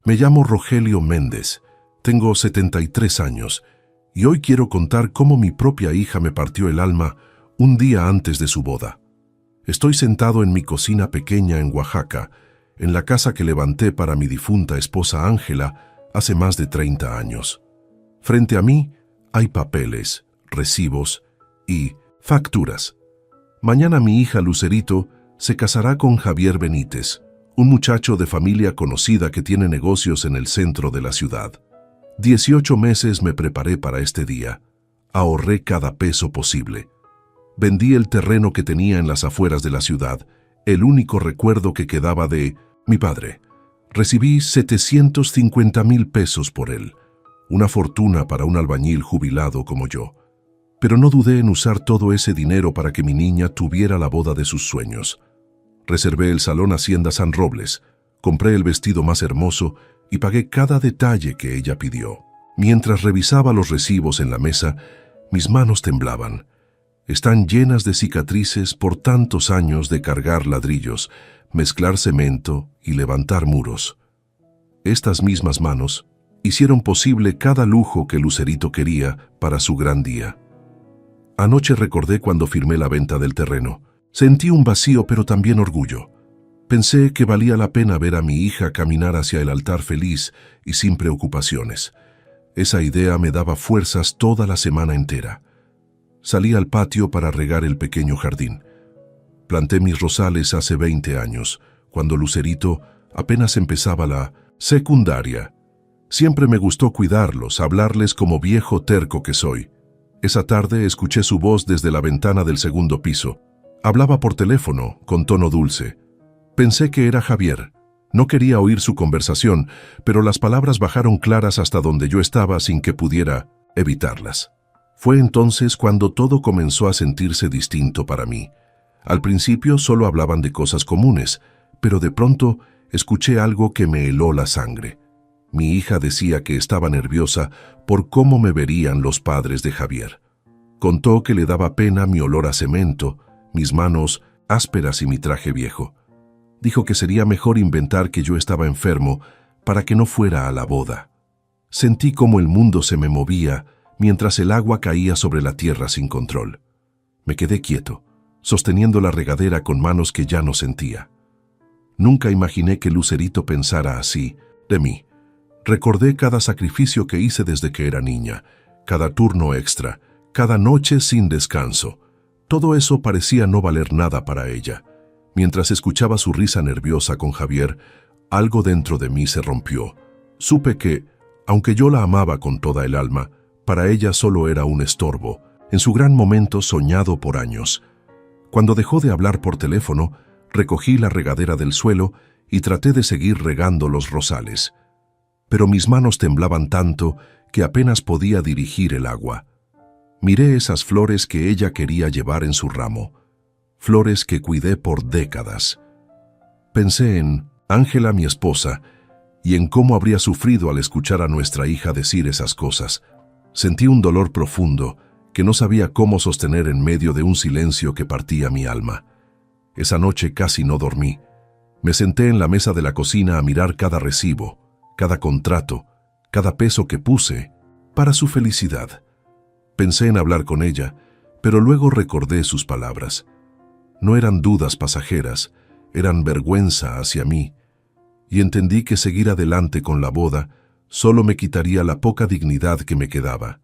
Me llamo Rogelio Méndez, tengo 73 años y hoy quiero contar cómo mi propia hija me partió el alma un día antes de su boda. Estoy sentado en mi cocina pequeña en Oaxaca, en la casa que levanté para mi difunta esposa Ángela hace más de 30 años. Frente a mí hay papeles, recibos y facturas. Mañana mi hija Lucerito se casará con Javier Benítez, un muchacho de familia conocida que tiene negocios en el centro de la ciudad. 18 meses me preparé para este día. Ahorré cada peso posible. Vendí el terreno que tenía en las afueras de la ciudad, el único recuerdo que quedaba de mi padre. Recibí 750,000 pesos por él, una fortuna para un albañil jubilado como yo. Pero no dudé en usar todo ese dinero para que mi niña tuviera la boda de sus sueños. Reservé el Salón Hacienda San Robles, compré el vestido más hermoso y pagué cada detalle que ella pidió. Mientras revisaba los recibos en la mesa, mis manos temblaban. Están llenas de cicatrices por tantos años de cargar ladrillos, mezclar cemento y levantar muros. Estas mismas manos hicieron posible cada lujo que Lucerito quería para su gran día. Anoche recordé cuando firmé la venta del terreno. Sentí un vacío pero también orgullo. Pensé que valía la pena ver a mi hija caminar hacia el altar feliz y sin preocupaciones. Esa idea me daba fuerzas toda la semana entera. Salí al patio para regar el pequeño jardín. Planté mis rosales hace 20 años, cuando Lucerito apenas empezaba la secundaria. Siempre me gustó cuidarlos, hablarles como viejo terco que soy. Esa tarde escuché su voz desde la ventana del segundo piso. Hablaba por teléfono, con tono dulce. Pensé que era Javier. No quería oír su conversación, pero las palabras bajaron claras hasta donde yo estaba sin que pudiera evitarlas. Fue entonces cuando todo comenzó a sentirse distinto para mí. Al principio solo hablaban de cosas comunes, pero de pronto escuché algo que me heló la sangre. Mi hija decía que estaba nerviosa por cómo me verían los padres de Javier. Contó que le daba pena mi olor a cemento, mis manos ásperas y mi traje viejo. Dijo que sería mejor inventar que yo estaba enfermo para que no fuera a la boda. Sentí como el mundo se me movía mientras el agua caía sobre la tierra sin control. Me quedé quieto, sosteniendo la regadera con manos que ya no sentía. Nunca imaginé que Lucerito pensara así de mí. Recordé cada sacrificio que hice desde que era niña, cada turno extra, cada noche sin descanso. Todo eso parecía no valer nada para ella. Mientras escuchaba su risa nerviosa con Javier, algo dentro de mí se rompió. Supe que, aunque yo la amaba con toda el alma, para ella solo era un estorbo, en su gran momento soñado por años. Cuando dejó de hablar por teléfono, recogí la regadera del suelo y traté de seguir regando los rosales. Pero mis manos temblaban tanto que apenas podía dirigir el agua. Miré esas flores que ella quería llevar en su ramo, flores que cuidé por décadas. Pensé en Ángela, mi esposa, y en cómo habría sufrido al escuchar a nuestra hija decir esas cosas. Sentí un dolor profundo que no sabía cómo sostener en medio de un silencio que partía mi alma. Esa noche casi no dormí. Me senté en la mesa de la cocina a mirar cada recibo, cada contrato, cada peso que puse para su felicidad. Pensé en hablar con ella, pero luego recordé sus palabras. No eran dudas pasajeras, eran vergüenza hacia mí, y entendí que seguir adelante con la boda solo me quitaría la poca dignidad que me quedaba.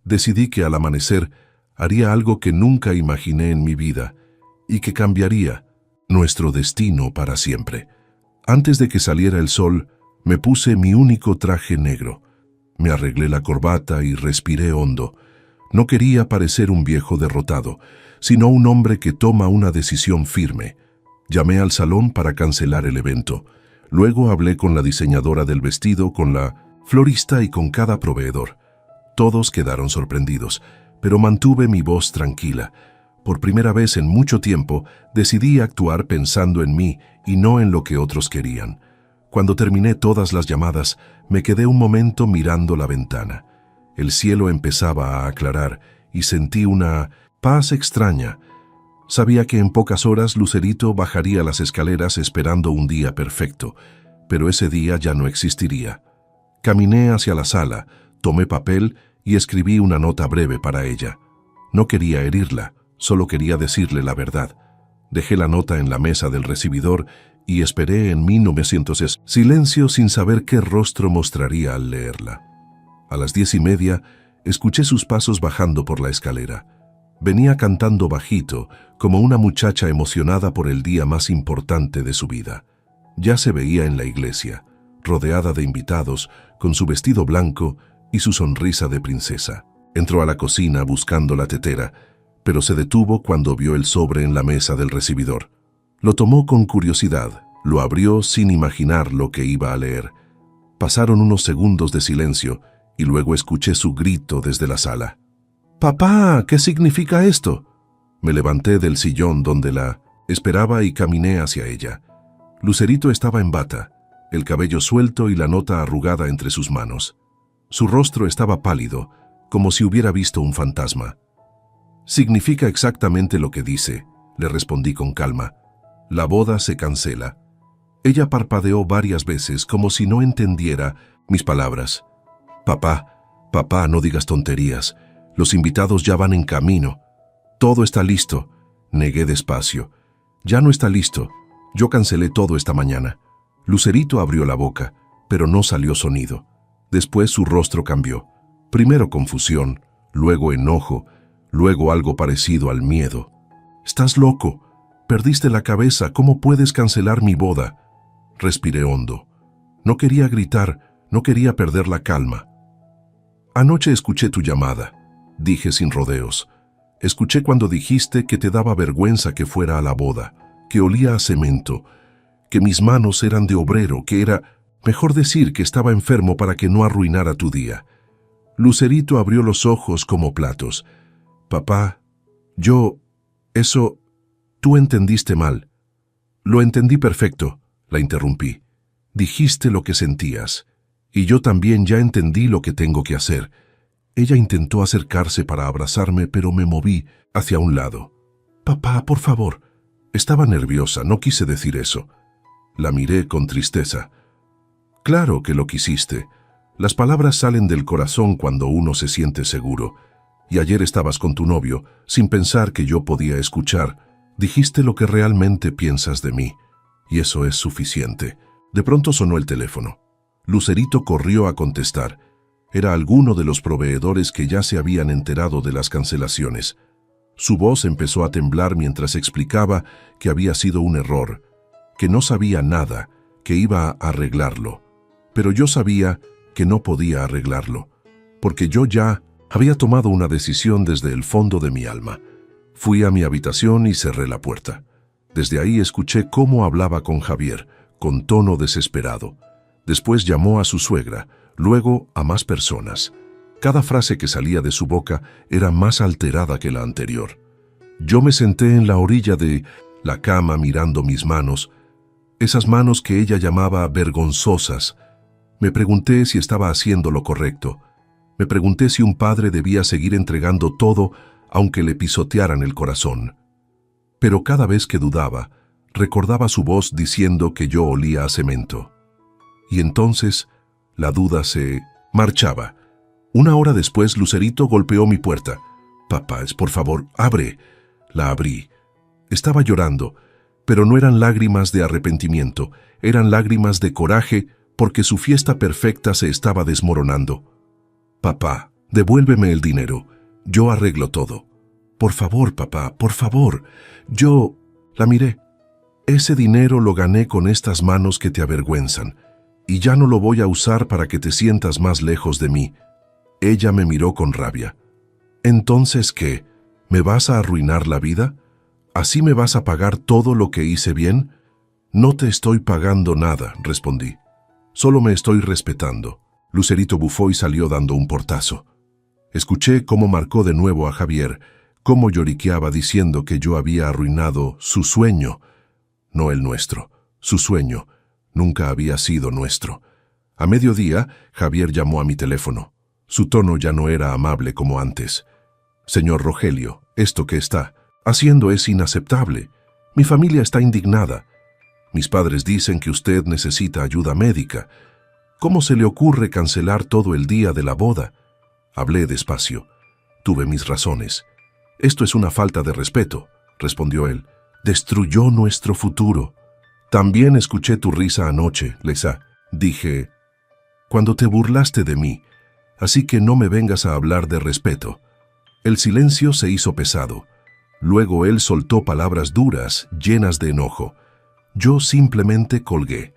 Decidí que al amanecer haría algo que nunca imaginé en mi vida y que cambiaría nuestro destino para siempre. Antes de que saliera el sol, me puse mi único traje negro. Me arreglé la corbata y respiré hondo. No quería parecer un viejo derrotado, sino un hombre que toma una decisión firme. Llamé al salón para cancelar el evento. Luego hablé con la diseñadora del vestido, con la florista y con cada proveedor. Todos quedaron sorprendidos, pero mantuve mi voz tranquila. Por primera vez en mucho tiempo, decidí actuar pensando en mí y no en lo que otros querían. Cuando terminé todas las llamadas, me quedé un momento mirando la ventana. El cielo empezaba a aclarar y sentí una paz extraña. Sabía que en pocas horas Lucerito bajaría las escaleras esperando un día perfecto, pero ese día ya no existiría. Caminé hacia la sala, tomé papel y escribí una nota breve para ella. No quería herirla, solo quería decirle la verdad. Dejé la nota en la mesa del recibidor y esperé en 1900 silencio sin saber qué rostro mostraría al leerla. A las 10:30 escuché sus pasos bajando por la escalera. Venía cantando bajito, como una muchacha emocionada por el día más importante de su vida. Ya se veía en la iglesia, rodeada de invitados, con su vestido blanco y su sonrisa de princesa. Entró a la cocina buscando la tetera, pero se detuvo cuando vio el sobre en la mesa del recibidor. Lo tomó con curiosidad, lo abrió sin imaginar lo que iba a leer. Pasaron unos segundos de silencio y luego escuché su grito desde la sala. «¡Papá! ¿Qué significa esto?» Me levanté del sillón donde la esperaba y caminé hacia ella. Lucerito estaba en bata, el cabello suelto y la nota arrugada entre sus manos. Su rostro estaba pálido, como si hubiera visto un fantasma. «Significa exactamente lo que dice», le respondí con calma. «La boda se cancela». Ella parpadeó varias veces como si no entendiera mis palabras. Papá, no digas tonterías. Los invitados ya van en camino. Todo está listo», negué despacio. «Ya no está listo. Yo cancelé todo esta mañana». Lucerito abrió la boca, pero no salió sonido. Después su rostro cambió. Primero confusión, luego enojo, luego algo parecido al miedo. «¡Estás loco! Perdiste la cabeza. ¿Cómo puedes cancelar mi boda?» Respiré hondo. No quería gritar, no quería perder la calma. «Anoche escuché tu llamada», dije sin rodeos. «Escuché cuando dijiste que te daba vergüenza que fuera a la boda, que olía a cemento, que mis manos eran de obrero, que era, mejor decir, que estaba enfermo para que no arruinara tu día». Lucerito abrió los ojos como platos. «Papá, tú entendiste mal». «Lo entendí perfecto», la interrumpí. «Dijiste lo que sentías, y yo también ya entendí lo que tengo que hacer». Ella intentó acercarse para abrazarme, pero me moví hacia un lado. «Papá, por favor». Estaba nerviosa, no quise decir eso. La miré con tristeza. «Claro que lo quisiste. Las palabras salen del corazón cuando uno se siente seguro. Y ayer estabas con tu novio, sin pensar que yo podía escuchar. Dijiste lo que realmente piensas de mí. Y eso es suficiente». De pronto sonó el teléfono. Lucerito corrió a contestar. Era alguno de los proveedores que ya se habían enterado de las cancelaciones. Su voz empezó a temblar mientras explicaba que había sido un error, que no sabía nada, que iba a arreglarlo. Pero yo sabía que no podía arreglarlo, porque yo ya había tomado una decisión desde el fondo de mi alma. Fui a mi habitación y cerré la puerta. Desde ahí escuché cómo hablaba con Javier, con tono desesperado. Después llamó a su suegra, luego a más personas. Cada frase que salía de su boca era más alterada que la anterior. Yo me senté en la orilla de la cama mirando mis manos, esas manos que ella llamaba vergonzosas. Me pregunté si estaba haciendo lo correcto. Me pregunté si un padre debía seguir entregando todo aunque le pisotearan el corazón. Pero cada vez que dudaba, recordaba su voz diciendo que yo olía a cemento. Y entonces la duda se marchaba. Una hora después, Lucerito golpeó mi puerta. «Papá, por favor, abre». La abrí. Estaba llorando, pero no eran lágrimas de arrepentimiento, eran lágrimas de coraje porque su fiesta perfecta se estaba desmoronando. «Papá, devuélveme el dinero. Yo arreglo todo. Por favor, papá, por favor. Yo...» La miré. «Ese dinero lo gané con estas manos que te avergüenzan, y ya no lo voy a usar para que te sientas más lejos de mí». Ella me miró con rabia. «¿Entonces qué? ¿Me vas a arruinar la vida? ¿Así me vas a pagar todo lo que hice bien?» «No te estoy pagando nada», respondí. «Solo me estoy respetando». Lucerito bufó y salió dando un portazo. Escuché cómo marcó de nuevo a Javier, cómo lloriqueaba diciendo que yo había arruinado su sueño. No el nuestro, su sueño. Nunca había sido nuestro. A mediodía, Javier llamó a mi teléfono. Su tono ya no era amable como antes. «Señor Rogelio, esto que está haciendo es inaceptable. Mi familia está indignada. Mis padres dicen que usted necesita ayuda médica. ¿Cómo se le ocurre cancelar todo el día de la boda? Hablé despacio. Tuve mis razones. Esto es una falta de respeto, respondió él. Destruyó nuestro futuro. También escuché tu risa anoche, Lisa. Dije, cuando te burlaste de mí, así que no me vengas a hablar de respeto. El silencio se hizo pesado. Luego él soltó palabras duras, llenas de enojo. Yo simplemente colgué.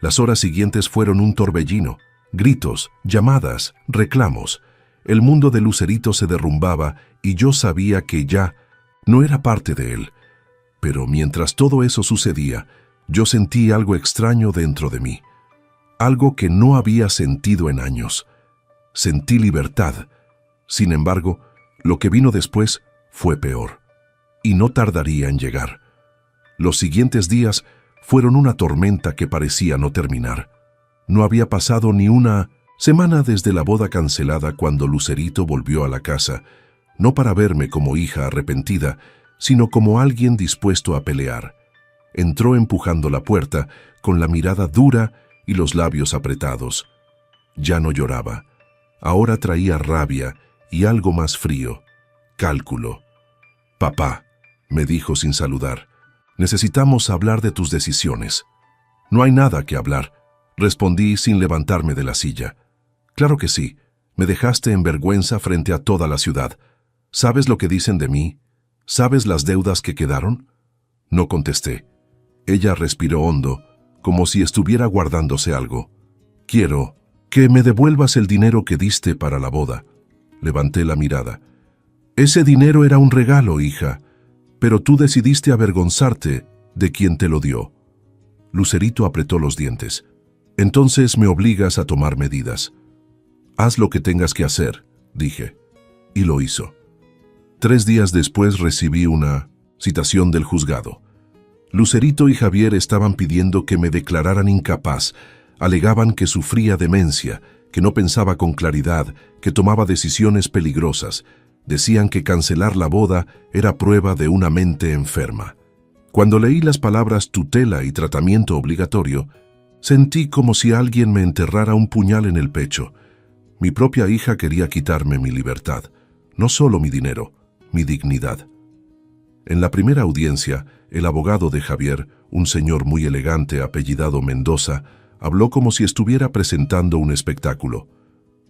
Las horas siguientes fueron un torbellino. Gritos, llamadas, reclamos. El mundo de Lucerito se derrumbaba y yo sabía que ya no era parte de él. Pero mientras todo eso sucedía, yo sentí algo extraño dentro de mí. Algo que no había sentido en años. Sentí libertad. Sin embargo, lo que vino después fue peor. Y no tardaría en llegar. Los siguientes días fueron una tormenta que parecía no terminar. No había pasado ni una semana desde la boda cancelada cuando Lucerito volvió a la casa, no para verme como hija arrepentida, sino como alguien dispuesto a pelear. Entró empujando la puerta, con la mirada dura y los labios apretados. Ya no lloraba. Ahora traía rabia y algo más frío. Cálculo. «Papá», me dijo sin saludar, «necesitamos hablar de tus decisiones». «No hay nada que hablar», respondí sin levantarme de la silla. «Claro que sí, me dejaste en vergüenza frente a toda la ciudad. ¿Sabes lo que dicen de mí? ¿Sabes las deudas que quedaron?» No contesté. Ella respiró hondo, como si estuviera guardándose algo. «Quiero que me devuelvas el dinero que diste para la boda». Levanté la mirada. «Ese dinero era un regalo, hija, pero tú decidiste avergonzarte de quien te lo dio». Lucerito apretó los dientes. «Entonces me obligas a tomar medidas». «Haz lo que tengas que hacer», dije. Y lo hizo. 3 días después recibí una citación del juzgado. Lucerito y Javier estaban pidiendo que me declararan incapaz. Alegaban que sufría demencia, que no pensaba con claridad, que tomaba decisiones peligrosas. Decían que cancelar la boda era prueba de una mente enferma. Cuando leí las palabras tutela y tratamiento obligatorio, sentí como si alguien me enterrara un puñal en el pecho. Mi propia hija quería quitarme mi libertad, no solo mi dinero, mi dignidad. En la primera audiencia, el abogado de Javier, un señor muy elegante apellidado Mendoza, habló como si estuviera presentando un espectáculo.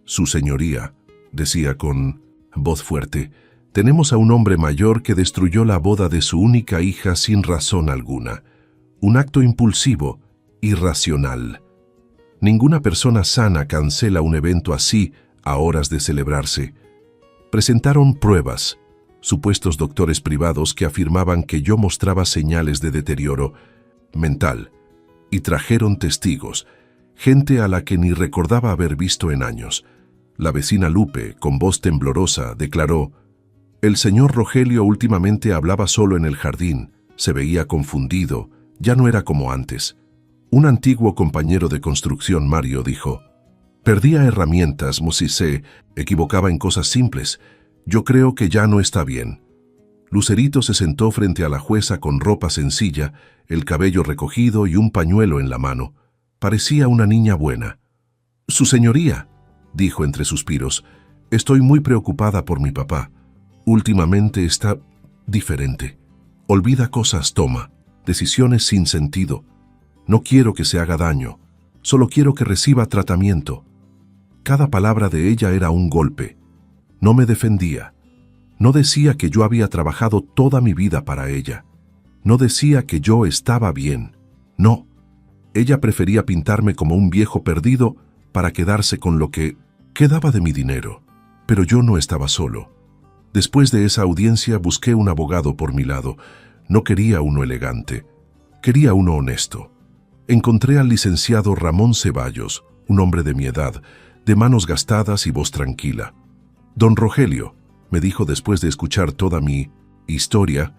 «Su señoría», decía con voz fuerte, «tenemos a un hombre mayor que destruyó la boda de su única hija sin razón alguna. Un acto impulsivo, irracional. Ninguna persona sana cancela un evento así a horas de celebrarse». Presentaron pruebas, supuestos doctores privados que afirmaban que yo mostraba señales de deterioro mental, y trajeron testigos, gente a la que ni recordaba haber visto en años. La vecina Lupe, con voz temblorosa, declaró: «El señor Rogelio últimamente hablaba solo en el jardín, se veía confundido, ya no era como antes». Un antiguo compañero de construcción, Mario, dijo: «Perdía herramientas, se equivocaba en cosas simples. Yo creo que ya no está bien». Lucerito se sentó frente a la jueza con ropa sencilla, el cabello recogido y un pañuelo en la mano. Parecía una niña buena. «Su señoría», dijo entre suspiros, «estoy muy preocupada por mi papá. Últimamente está diferente. Olvida cosas, toma decisiones sin sentido. No quiero que se haga daño, solo quiero que reciba tratamiento». Cada palabra de ella era un golpe. No me defendía. No decía que yo había trabajado toda mi vida para ella. No decía que yo estaba bien. No. Ella prefería pintarme como un viejo perdido para quedarse con lo que quedaba de mi dinero. Pero yo no estaba solo. Después de esa audiencia busqué un abogado por mi lado. No quería uno elegante. Quería uno honesto. Encontré al licenciado Ramón Ceballos, un hombre de mi edad, de manos gastadas y voz tranquila. «Don Rogelio», me dijo después de escuchar toda mi historia,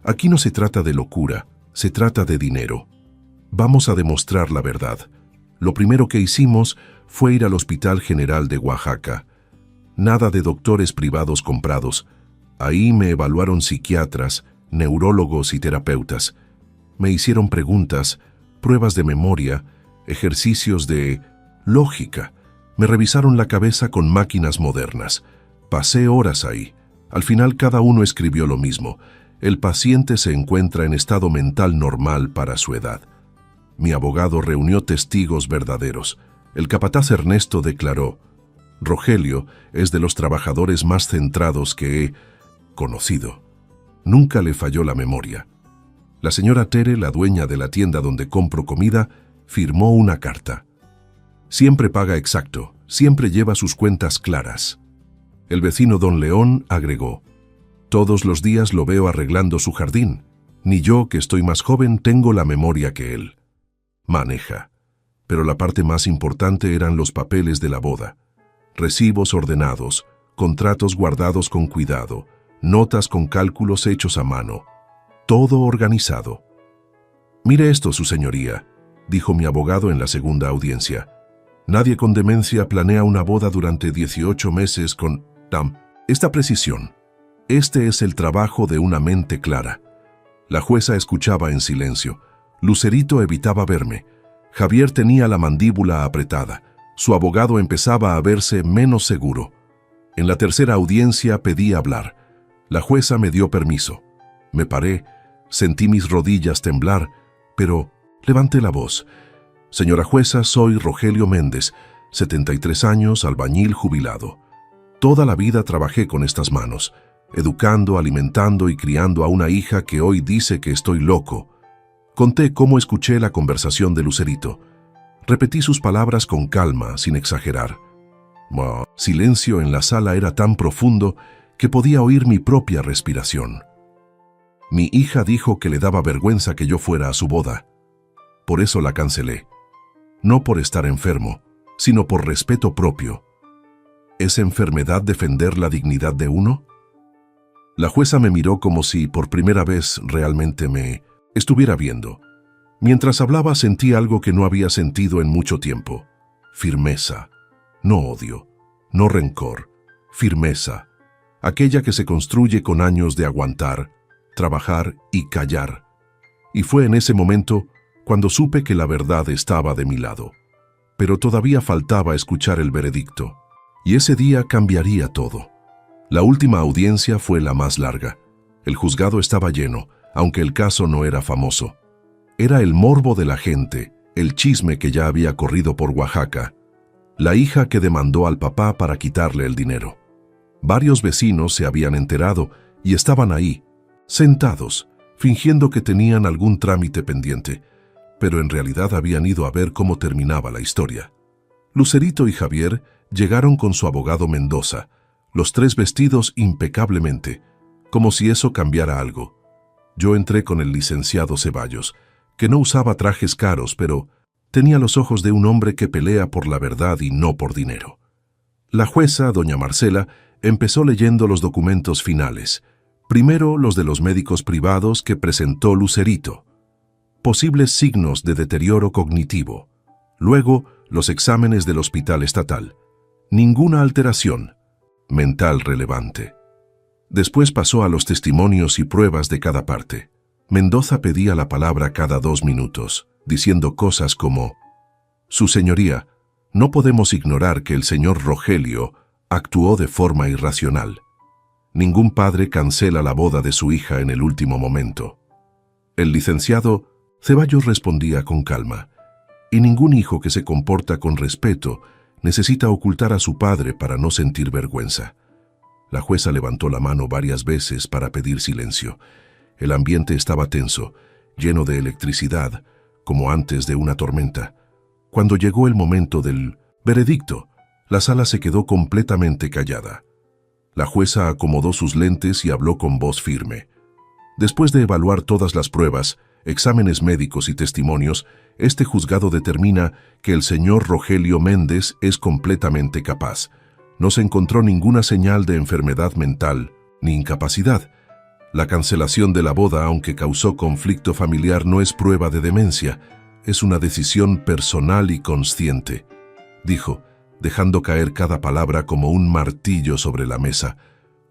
«aquí no se trata de locura, se trata de dinero. Vamos a demostrar la verdad. Lo primero que hicimos fue ir al Hospital General de Oaxaca. Nada de doctores privados comprados. Ahí me evaluaron psiquiatras, neurólogos y terapeutas. Me hicieron preguntas, pruebas de memoria, ejercicios de lógica. Me revisaron la cabeza con máquinas modernas. Pasé horas ahí. Al final cada uno escribió lo mismo. El paciente se encuentra en estado mental normal para su edad. Mi abogado reunió testigos verdaderos. El capataz Ernesto declaró: Rogelio es de los trabajadores más centrados que he conocido. Nunca le falló la memoria. La señora Tere, la dueña de la tienda donde compro comida, firmó una carta. Siempre paga exacto, siempre lleva sus cuentas claras. El vecino don León agregó: todos los días lo veo arreglando su jardín. Ni yo, que estoy más joven, tengo la memoria que él. Maneja. Pero la parte más importante eran los papeles de la boda. Recibos ordenados, contratos guardados con cuidado, notas con cálculos hechos a mano. Todo organizado. Mire esto, su señoría, dijo mi abogado en la segunda audiencia. Nadie con demencia planea una boda durante 18 meses con esta precisión. Este es el trabajo de una mente clara. La jueza escuchaba en silencio. Lucerito evitaba verme. Javier tenía la mandíbula apretada. Su abogado empezaba a verse menos seguro. En la tercera audiencia pedí hablar. La jueza me dio permiso. Me paré, sentí mis rodillas temblar, pero levanté la voz. Señora jueza, soy Rogelio Méndez, 73 años, albañil jubilado. Toda la vida trabajé con estas manos, educando, alimentando y criando a una hija que hoy dice que estoy loco. Conté cómo escuché la conversación de Lucerito. Repetí sus palabras con calma, sin exagerar. Silencio en la sala era tan profundo que podía oír mi propia respiración. Mi hija dijo que le daba vergüenza que yo fuera a su boda. Por eso la cancelé. No por estar enfermo, sino por respeto propio. ¿Es enfermedad defender la dignidad de uno? La jueza me miró como si por primera vez realmente me estuviera viendo. Mientras hablaba sentí algo que no había sentido en mucho tiempo. Firmeza. No odio, no rencor. Firmeza. Aquella que se construye con años de aguantar, trabajar y callar. Y fue en ese momento cuando supe que la verdad estaba de mi lado. Pero todavía faltaba escuchar el veredicto. Y ese día cambiaría todo. La última audiencia fue la más larga. El juzgado estaba lleno, aunque el caso no era famoso. Era el morbo de la gente, el chisme que ya había corrido por Oaxaca. La hija que demandó al papá para quitarle el dinero. Varios vecinos se habían enterado y estaban ahí, sentados, fingiendo que tenían algún trámite pendiente, pero en realidad habían ido a ver cómo terminaba la historia. Lucerito y Javier llegaron con su abogado Mendoza, los tres vestidos impecablemente, como si eso cambiara algo. Yo entré con el licenciado Ceballos, que no usaba trajes caros, pero tenía los ojos de un hombre que pelea por la verdad y no por dinero. La jueza, doña Marcela, empezó leyendo los documentos finales. Primero los de los médicos privados que presentó Lucerito. Posibles signos de deterioro cognitivo. Luego, los exámenes del hospital estatal. Ninguna alteración mental relevante. Después pasó a los testimonios y pruebas de cada parte. Mendoza pedía la palabra cada 2 minutos, diciendo cosas como: Su señoría, no podemos ignorar que el señor Rogelio actuó de forma irracional. Ningún padre cancela la boda de su hija en el último momento. El licenciado Ceballos respondía con calma, y ningún hijo que se comporta con respeto necesita ocultar a su padre para no sentir vergüenza. La jueza levantó la mano varias veces para pedir silencio. El ambiente estaba tenso, lleno de electricidad, como antes de una tormenta. Cuando llegó el momento del veredicto, la sala se quedó completamente callada. La jueza acomodó sus lentes y habló con voz firme. Después de evaluar todas las pruebas, exámenes médicos y testimonios, este juzgado determina que el señor Rogelio Méndez es completamente capaz. No se encontró ninguna señal de enfermedad mental ni incapacidad. La cancelación de la boda, aunque causó conflicto familiar, no es prueba de demencia, es una decisión personal y consciente, dijo, dejando caer cada palabra como un martillo sobre la mesa.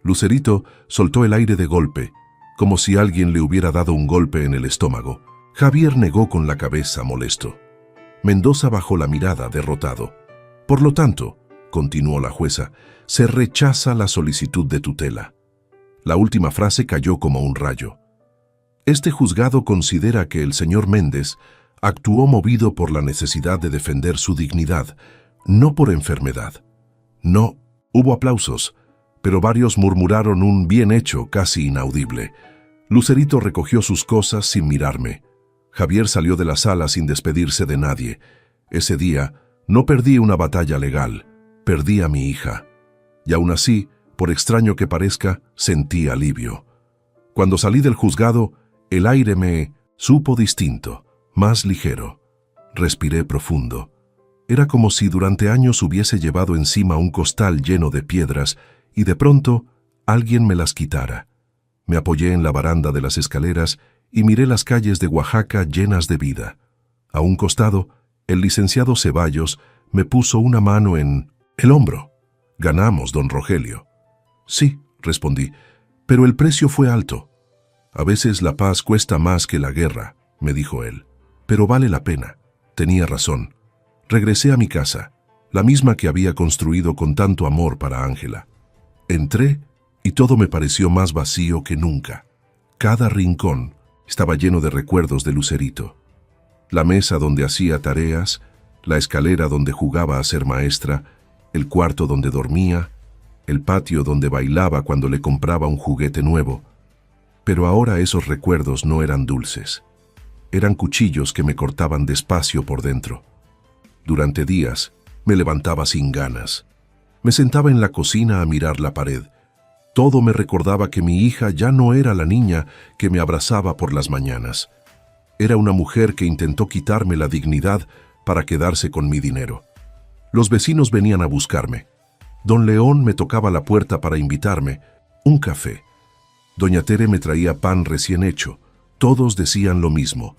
Lucerito soltó el aire de golpe, como si alguien le hubiera dado un golpe en el estómago. Javier negó con la cabeza, molesto. Mendoza bajó la mirada, derrotado. Por lo tanto, continuó la jueza, se rechaza la solicitud de tutela. La última frase cayó como un rayo. Este juzgado considera que el señor Méndez actuó movido por la necesidad de defender su dignidad, no por enfermedad. No, hubo aplausos, pero varios murmuraron un bien hecho casi inaudible. Lucerito recogió sus cosas sin mirarme. Javier salió de la sala sin despedirse de nadie. Ese día no perdí una batalla legal, perdí a mi hija. Y aún así, por extraño que parezca, sentí alivio. Cuando salí del juzgado, el aire me supo distinto, más ligero. Respiré profundo. Era como si durante años hubiese llevado encima un costal lleno de piedras y de pronto alguien me las quitara. Me apoyé en la baranda de las escaleras y miré las calles de Oaxaca llenas de vida. A un costado, el licenciado Ceballos me puso una mano en el hombro. «Ganamos, don Rogelio». «Sí», respondí, «pero el precio fue alto». «A veces la paz cuesta más que la guerra», me dijo él. «Pero vale la pena». Tenía razón. Regresé a mi casa, la misma que había construido con tanto amor para Ángela. Entré y todo me pareció más vacío que nunca. Cada rincón estaba lleno de recuerdos de Lucerito. La mesa donde hacía tareas, la escalera donde jugaba a ser maestra, el cuarto donde dormía, el patio donde bailaba cuando le compraba un juguete nuevo. Pero ahora esos recuerdos no eran dulces. Eran cuchillos que me cortaban despacio por dentro. Durante días me levantaba sin ganas. Me sentaba en la cocina a mirar la pared. Todo me recordaba que mi hija ya no era la niña que me abrazaba por las mañanas. Era una mujer que intentó quitarme la dignidad para quedarse con mi dinero. Los vecinos venían a buscarme. Don León me tocaba la puerta para invitarme un café. Doña Tere me traía pan recién hecho. Todos decían lo mismo.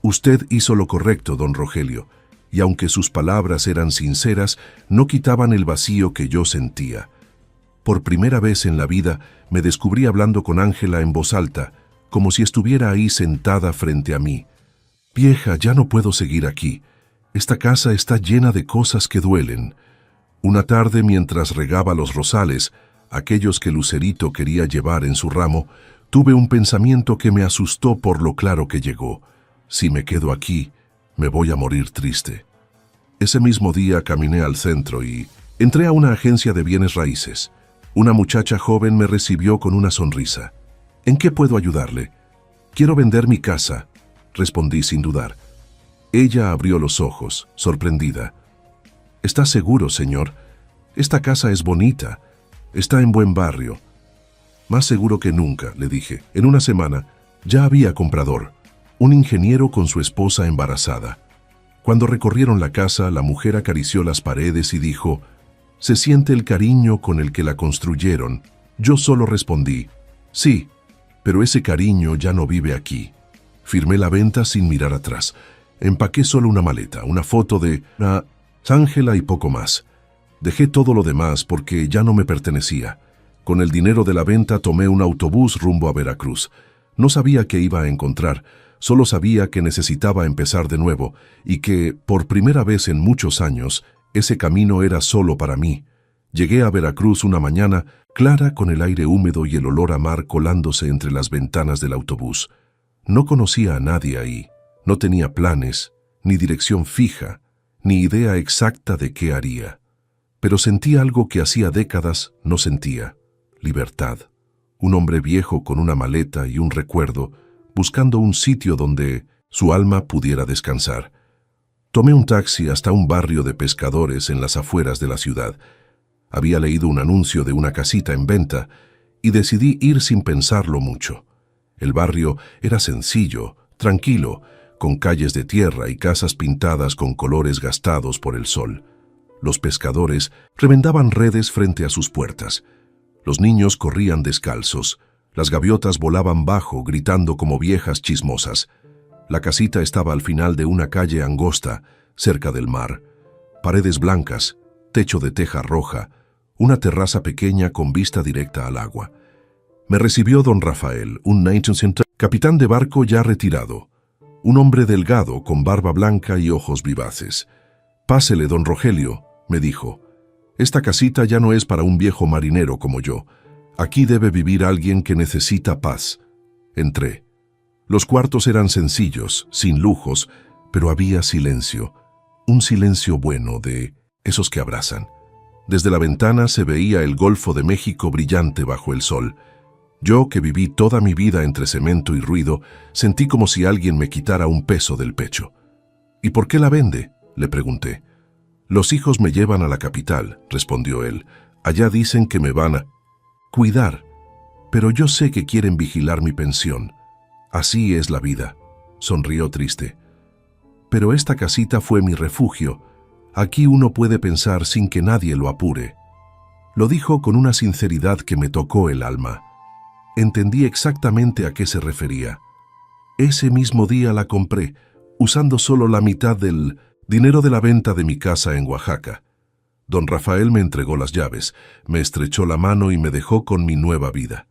«Usted hizo lo correcto, don Rogelio», y aunque sus palabras eran sinceras, no quitaban el vacío que yo sentía. Por primera vez en la vida me descubrí hablando con Ángela en voz alta, como si estuviera ahí sentada frente a mí. «Vieja, ya no puedo seguir aquí. Esta casa está llena de cosas que duelen». Una tarde, mientras regaba los rosales, aquellos que Lucerito quería llevar en su ramo, tuve un pensamiento que me asustó por lo claro que llegó. Si me quedo aquí, me voy a morir triste. Ese mismo día caminé al centro y entré a una agencia de bienes raíces. Una muchacha joven me recibió con una sonrisa. «¿En qué puedo ayudarle?» «Quiero vender mi casa», respondí sin dudar. Ella abrió los ojos, sorprendida. «¿Está seguro, señor? Esta casa es bonita. Está en buen barrio». «Más seguro que nunca», le dije. En una semana ya había comprador. Un ingeniero con su esposa embarazada. Cuando recorrieron la casa, la mujer acarició las paredes y dijo: «Se siente el cariño con el que la construyeron». Yo solo respondí: «Sí, pero ese cariño ya no vive aquí». Firmé la venta sin mirar atrás. Empaqué solo una maleta, una foto de Ángela y poco más. Dejé todo lo demás porque ya no me pertenecía. Con el dinero de la venta tomé un autobús rumbo a Veracruz. No sabía qué iba a encontrar. Solo sabía que necesitaba empezar de nuevo y que, por primera vez en muchos años, ese camino era solo para mí. Llegué a Veracruz una mañana, clara, con el aire húmedo y el olor a mar colándose entre las ventanas del autobús. No conocía a nadie ahí. No tenía planes, ni dirección fija, ni idea exacta de qué haría. Pero sentí algo que hacía décadas no sentía: libertad. Un hombre viejo con una maleta y un recuerdo, buscando un sitio donde su alma pudiera descansar. Tomé un taxi hasta un barrio de pescadores en las afueras de la ciudad. Había leído un anuncio de una casita en venta y decidí ir sin pensarlo mucho. El barrio era sencillo, tranquilo, con calles de tierra y casas pintadas con colores gastados por el sol. Los pescadores remendaban redes frente a sus puertas. Los niños corrían descalzos. Las gaviotas volaban bajo, gritando como viejas chismosas. La casita estaba al final de una calle angosta, cerca del mar. Paredes blancas, techo de teja roja, una terraza pequeña con vista directa al agua. Me recibió don Rafael, un capitán de barco ya retirado. un hombre delgado con barba blanca y ojos vivaces. «Pásele, don Rogelio», me dijo. «Esta casita ya no es para un viejo marinero como yo. Aquí debe vivir alguien que necesita paz». Entré. Los cuartos eran sencillos, sin lujos, pero había silencio. Un silencio bueno, de esos que abrazan. Desde la ventana se veía el Golfo de México brillante bajo el sol. Yo, que viví toda mi vida entre cemento y ruido, sentí como si alguien me quitara un peso del pecho. «¿Y por qué la vende?», le pregunté. «Los hijos me llevan a la capital», respondió él. «Allá dicen que me van a cuidar, pero yo sé que quieren vigilar mi pensión. Así es la vida», sonrió triste. «Pero esta casita fue mi refugio. Aquí uno puede pensar sin que nadie lo apure». Lo dijo con una sinceridad que me tocó el alma. Entendí exactamente a qué se refería. Ese mismo día la compré, usando solo la mitad del dinero de la venta de mi casa en Oaxaca. Don Rafael me entregó las llaves, me estrechó la mano y me dejó con mi nueva vida.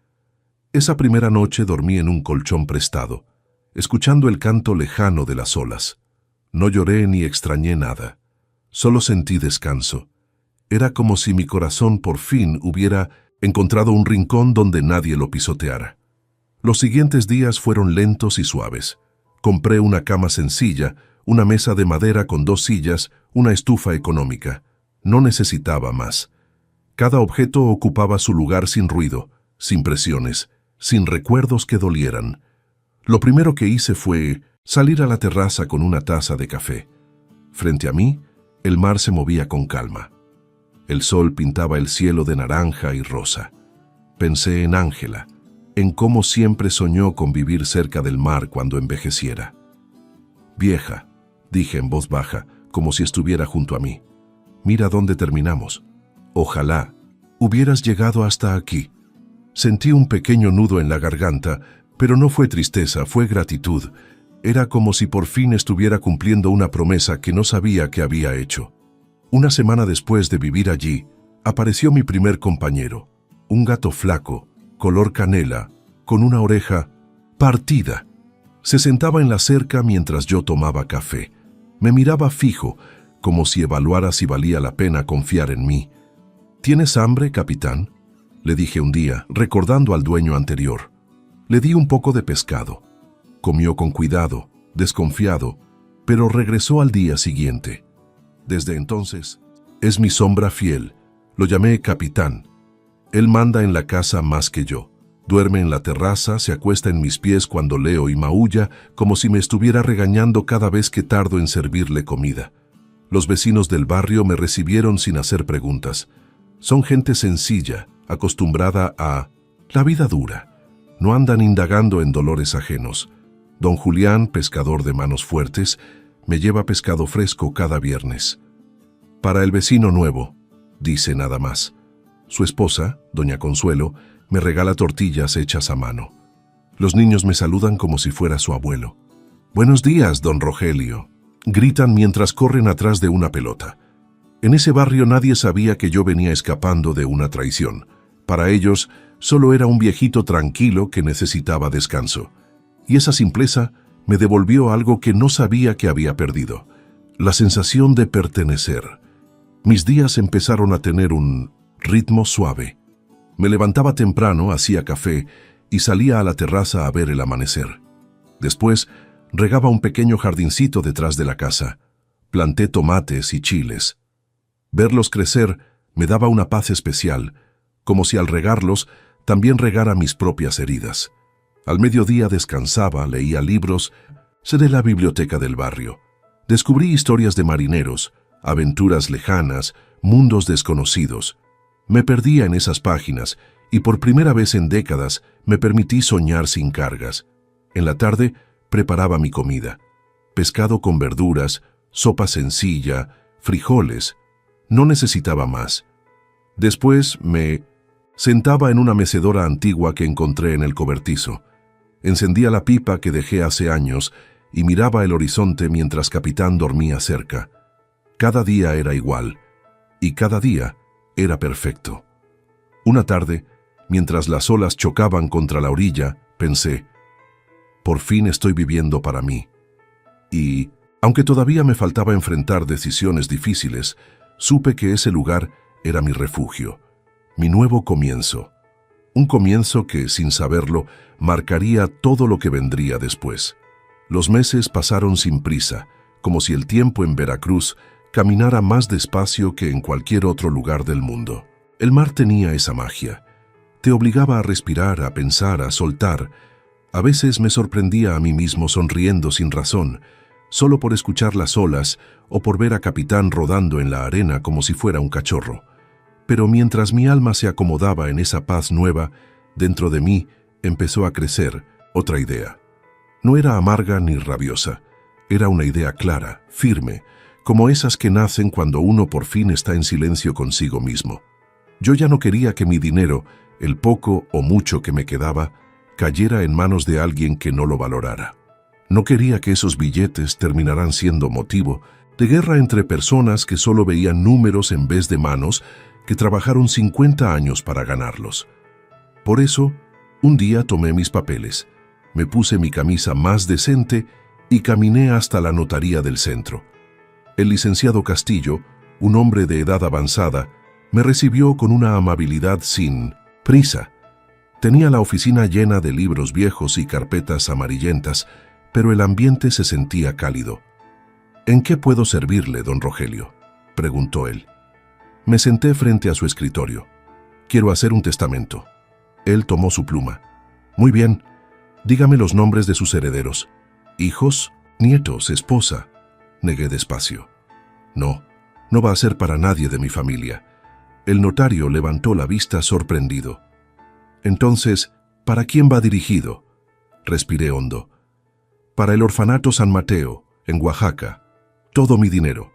Esa primera noche dormí en un colchón prestado, escuchando el canto lejano de las olas. No lloré ni extrañé nada. Solo sentí descanso. Era como si mi corazón por fin hubiera encontrado un rincón donde nadie lo pisoteara. Los siguientes días fueron lentos y suaves. Compré una cama sencilla, una mesa de madera con 2 sillas, una estufa económica. No necesitaba más. Cada objeto ocupaba su lugar sin ruido, sin presiones, sin recuerdos que dolieran. Lo primero que hice fue salir a la terraza con una taza de café. Frente a mí, el mar se movía con calma. El sol pintaba el cielo de naranja y rosa. Pensé en Ángela, en cómo siempre soñó con vivir cerca del mar cuando envejeciera. «Vieja», dije en voz baja, como si estuviera junto a mí, «mira dónde terminamos. Ojalá hubieras llegado hasta aquí». Sentí un pequeño nudo en la garganta, pero no fue tristeza, fue gratitud. Era como si por fin estuviera cumpliendo una promesa que no sabía que había hecho. Una semana después de vivir allí, apareció mi primer compañero, un gato flaco, color canela, con una oreja partida. Se sentaba en la cerca mientras yo tomaba café. Me miraba fijo, como si evaluara si valía la pena confiar en mí. «¿Tienes hambre, capitán?», le dije un día, recordando al dueño anterior. Le di un poco de pescado. Comió con cuidado, desconfiado, pero regresó al día siguiente. Desde entonces, es mi sombra fiel. Lo llamé capitán. Él manda en la casa más que yo. Duerme en la terraza, se acuesta en mis pies cuando leo y maulla como si me estuviera regañando cada vez que tardo en servirle comida. Los vecinos del barrio me recibieron sin hacer preguntas. Son gente sencilla, acostumbrada a la vida dura. No andan indagando en dolores ajenos. Don Julián, pescador de manos fuertes, me lleva pescado fresco cada viernes. «Para el vecino nuevo», dice nada más. Su esposa, doña Consuelo, me regala tortillas hechas a mano. Los niños me saludan como si fuera su abuelo. «Buenos días, don Rogelio», gritan mientras corren atrás de una pelota. En ese barrio nadie sabía que yo venía escapando de una traición. Para ellos, solo era un viejito tranquilo que necesitaba descanso. Y esa simpleza me devolvió algo que no sabía que había perdido: la sensación de pertenecer. Mis días empezaron a tener un ritmo suave. Me levantaba temprano, hacía café y salía a la terraza a ver el amanecer. Después, regaba un pequeño jardincito detrás de la casa. Planté tomates y chiles. Verlos crecer me daba una paz especial, como si al regarlos también regara mis propias heridas. Al mediodía descansaba, leía libros, cerré la biblioteca del barrio. Descubrí historias de marineros, aventuras lejanas, mundos desconocidos. Me perdía en esas páginas y por primera vez en décadas me permití soñar sin cargas. En la tarde preparaba mi comida: pescado con verduras, sopa sencilla, frijoles. No necesitaba más. Después me sentaba en una mecedora antigua que encontré en el cobertizo. Encendía la pipa que dejé hace años y miraba el horizonte mientras capitán dormía cerca. Cada día era igual, y cada día era perfecto. Una tarde, mientras las olas chocaban contra la orilla, pensé: por fin estoy viviendo para mí. Y, aunque todavía me faltaba enfrentar decisiones difíciles, supe que ese lugar era mi refugio, mi nuevo comienzo. Un comienzo que, sin saberlo, marcaría todo lo que vendría después. Los meses pasaron sin prisa, como si el tiempo en Veracruz caminara más despacio que en cualquier otro lugar del mundo. El mar tenía esa magia. Te obligaba a respirar, a pensar, a soltar. A veces me sorprendía a mí mismo sonriendo sin razón, solo por escuchar las olas o por ver a Capitán rodando en la arena como si fuera un cachorro. Pero mientras mi alma se acomodaba en esa paz nueva, dentro de mí empezó a crecer otra idea. No era amarga ni rabiosa, era una idea clara, firme, como esas que nacen cuando uno por fin está en silencio consigo mismo. Yo ya no quería que mi dinero, el poco o mucho que me quedaba, cayera en manos de alguien que no lo valorara. No quería que esos billetes terminaran siendo motivo de guerra entre personas que solo veían números en vez de manos que trabajaron 50 años para ganarlos. Por eso, un día tomé mis papeles, me puse mi camisa más decente y caminé hasta la notaría del centro. El licenciado Castillo, un hombre de edad avanzada, me recibió con una amabilidad sin prisa. Tenía la oficina llena de libros viejos y carpetas amarillentas, pero el ambiente se sentía cálido. «¿En qué puedo servirle, don Rogelio?», preguntó él. Me senté frente a su escritorio. «Quiero hacer un testamento». Él tomó su pluma. «Muy bien. Dígame los nombres de sus herederos. ¿Hijos, nietos, esposa?», negué despacio. «No, no va a ser para nadie de mi familia». El notario levantó la vista sorprendido. «Entonces, ¿para quién va dirigido?», respiré hondo. «Para el orfanato San Mateo, en Oaxaca. Todo mi dinero.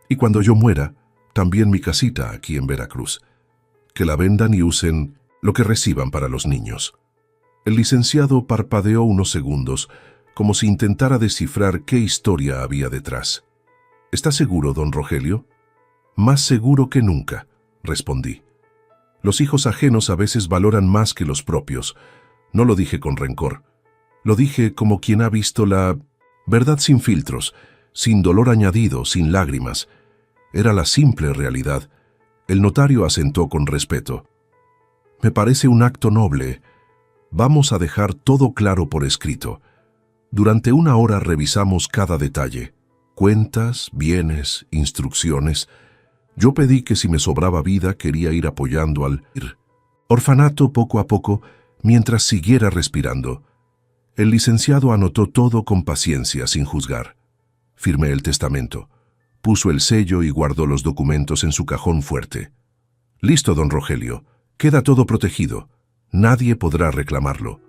Y cuando yo muera, también mi casita aquí en Veracruz. Que la vendan y usen lo que reciban para los niños». El licenciado parpadeó unos segundos, como si intentara descifrar qué historia había detrás. «¿Está seguro, don Rogelio?». «Más seguro que nunca», respondí. «Los hijos ajenos a veces valoran más que los propios». No lo dije con rencor. Lo dije como quien ha visto la verdad sin filtros, sin dolor añadido, sin lágrimas. Era la simple realidad. El notario asentó con respeto. «Me parece un acto noble. Vamos a dejar todo claro por escrito». Durante 1 hora revisamos cada detalle. Cuentas, bienes, instrucciones. Yo pedí que si me sobraba vida quería ir apoyando al orfanato poco a poco mientras siguiera respirando. El licenciado anotó todo con paciencia, sin juzgar. Firmé el testamento. Puso el sello y guardó los documentos en su cajón fuerte. «Listo, don Rogelio. Queda todo protegido. Nadie podrá reclamarlo».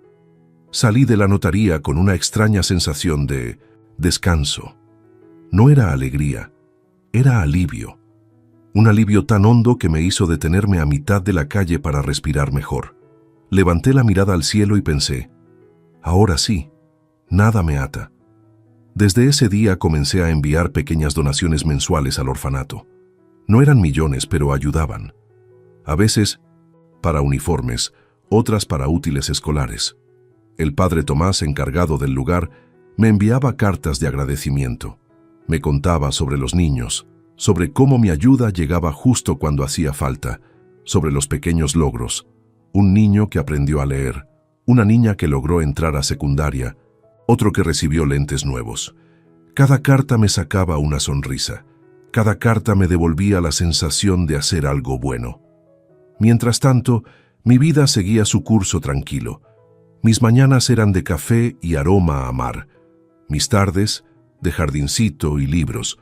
Salí de la notaría con una extraña sensación de descanso. No era alegría, era alivio. Un alivio tan hondo que me hizo detenerme a mitad de la calle para respirar mejor. Levanté la mirada al cielo y pensé, ahora sí, nada me ata. Desde ese día comencé a enviar pequeñas donaciones mensuales al orfanato. No eran millones, pero ayudaban. A veces para uniformes, otras para útiles escolares. El padre Tomás, encargado del lugar, me enviaba cartas de agradecimiento. Me contaba sobre los niños, sobre cómo mi ayuda llegaba justo cuando hacía falta, sobre los pequeños logros. Un niño que aprendió a leer, una niña que logró entrar a secundaria, otro que recibió lentes nuevos. Cada carta me sacaba una sonrisa. Cada carta me devolvía la sensación de hacer algo bueno. Mientras tanto, mi vida seguía su curso tranquilo. Mis mañanas eran de café y aroma a mar. Mis tardes, de jardincito y libros.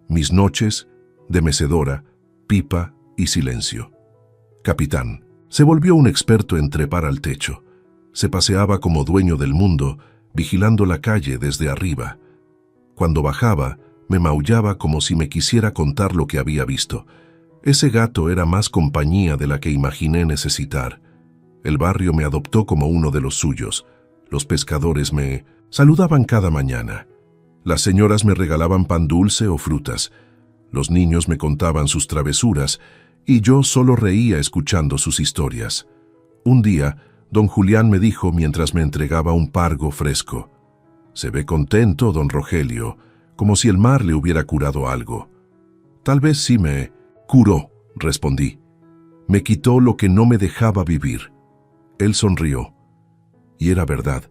Mis noches, de mecedora, pipa y silencio. Capitán se volvió un experto en trepar al techo. Se paseaba como dueño del mundo, vigilando la calle desde arriba. Cuando bajaba, me maullaba como si me quisiera contar lo que había visto. Ese gato era más compañía de la que imaginé necesitar. El barrio me adoptó como uno de los suyos. Los pescadores me saludaban cada mañana. Las señoras me regalaban pan dulce o frutas. Los niños me contaban sus travesuras y yo solo reía escuchando sus historias. Un día, don Julián me dijo mientras me entregaba un pargo fresco, Se ve contento, don Rogelio, como si el mar le hubiera curado algo. Tal vez sí me curó, respondí. Me quitó lo que no me dejaba vivir. Él sonrió. Y era verdad.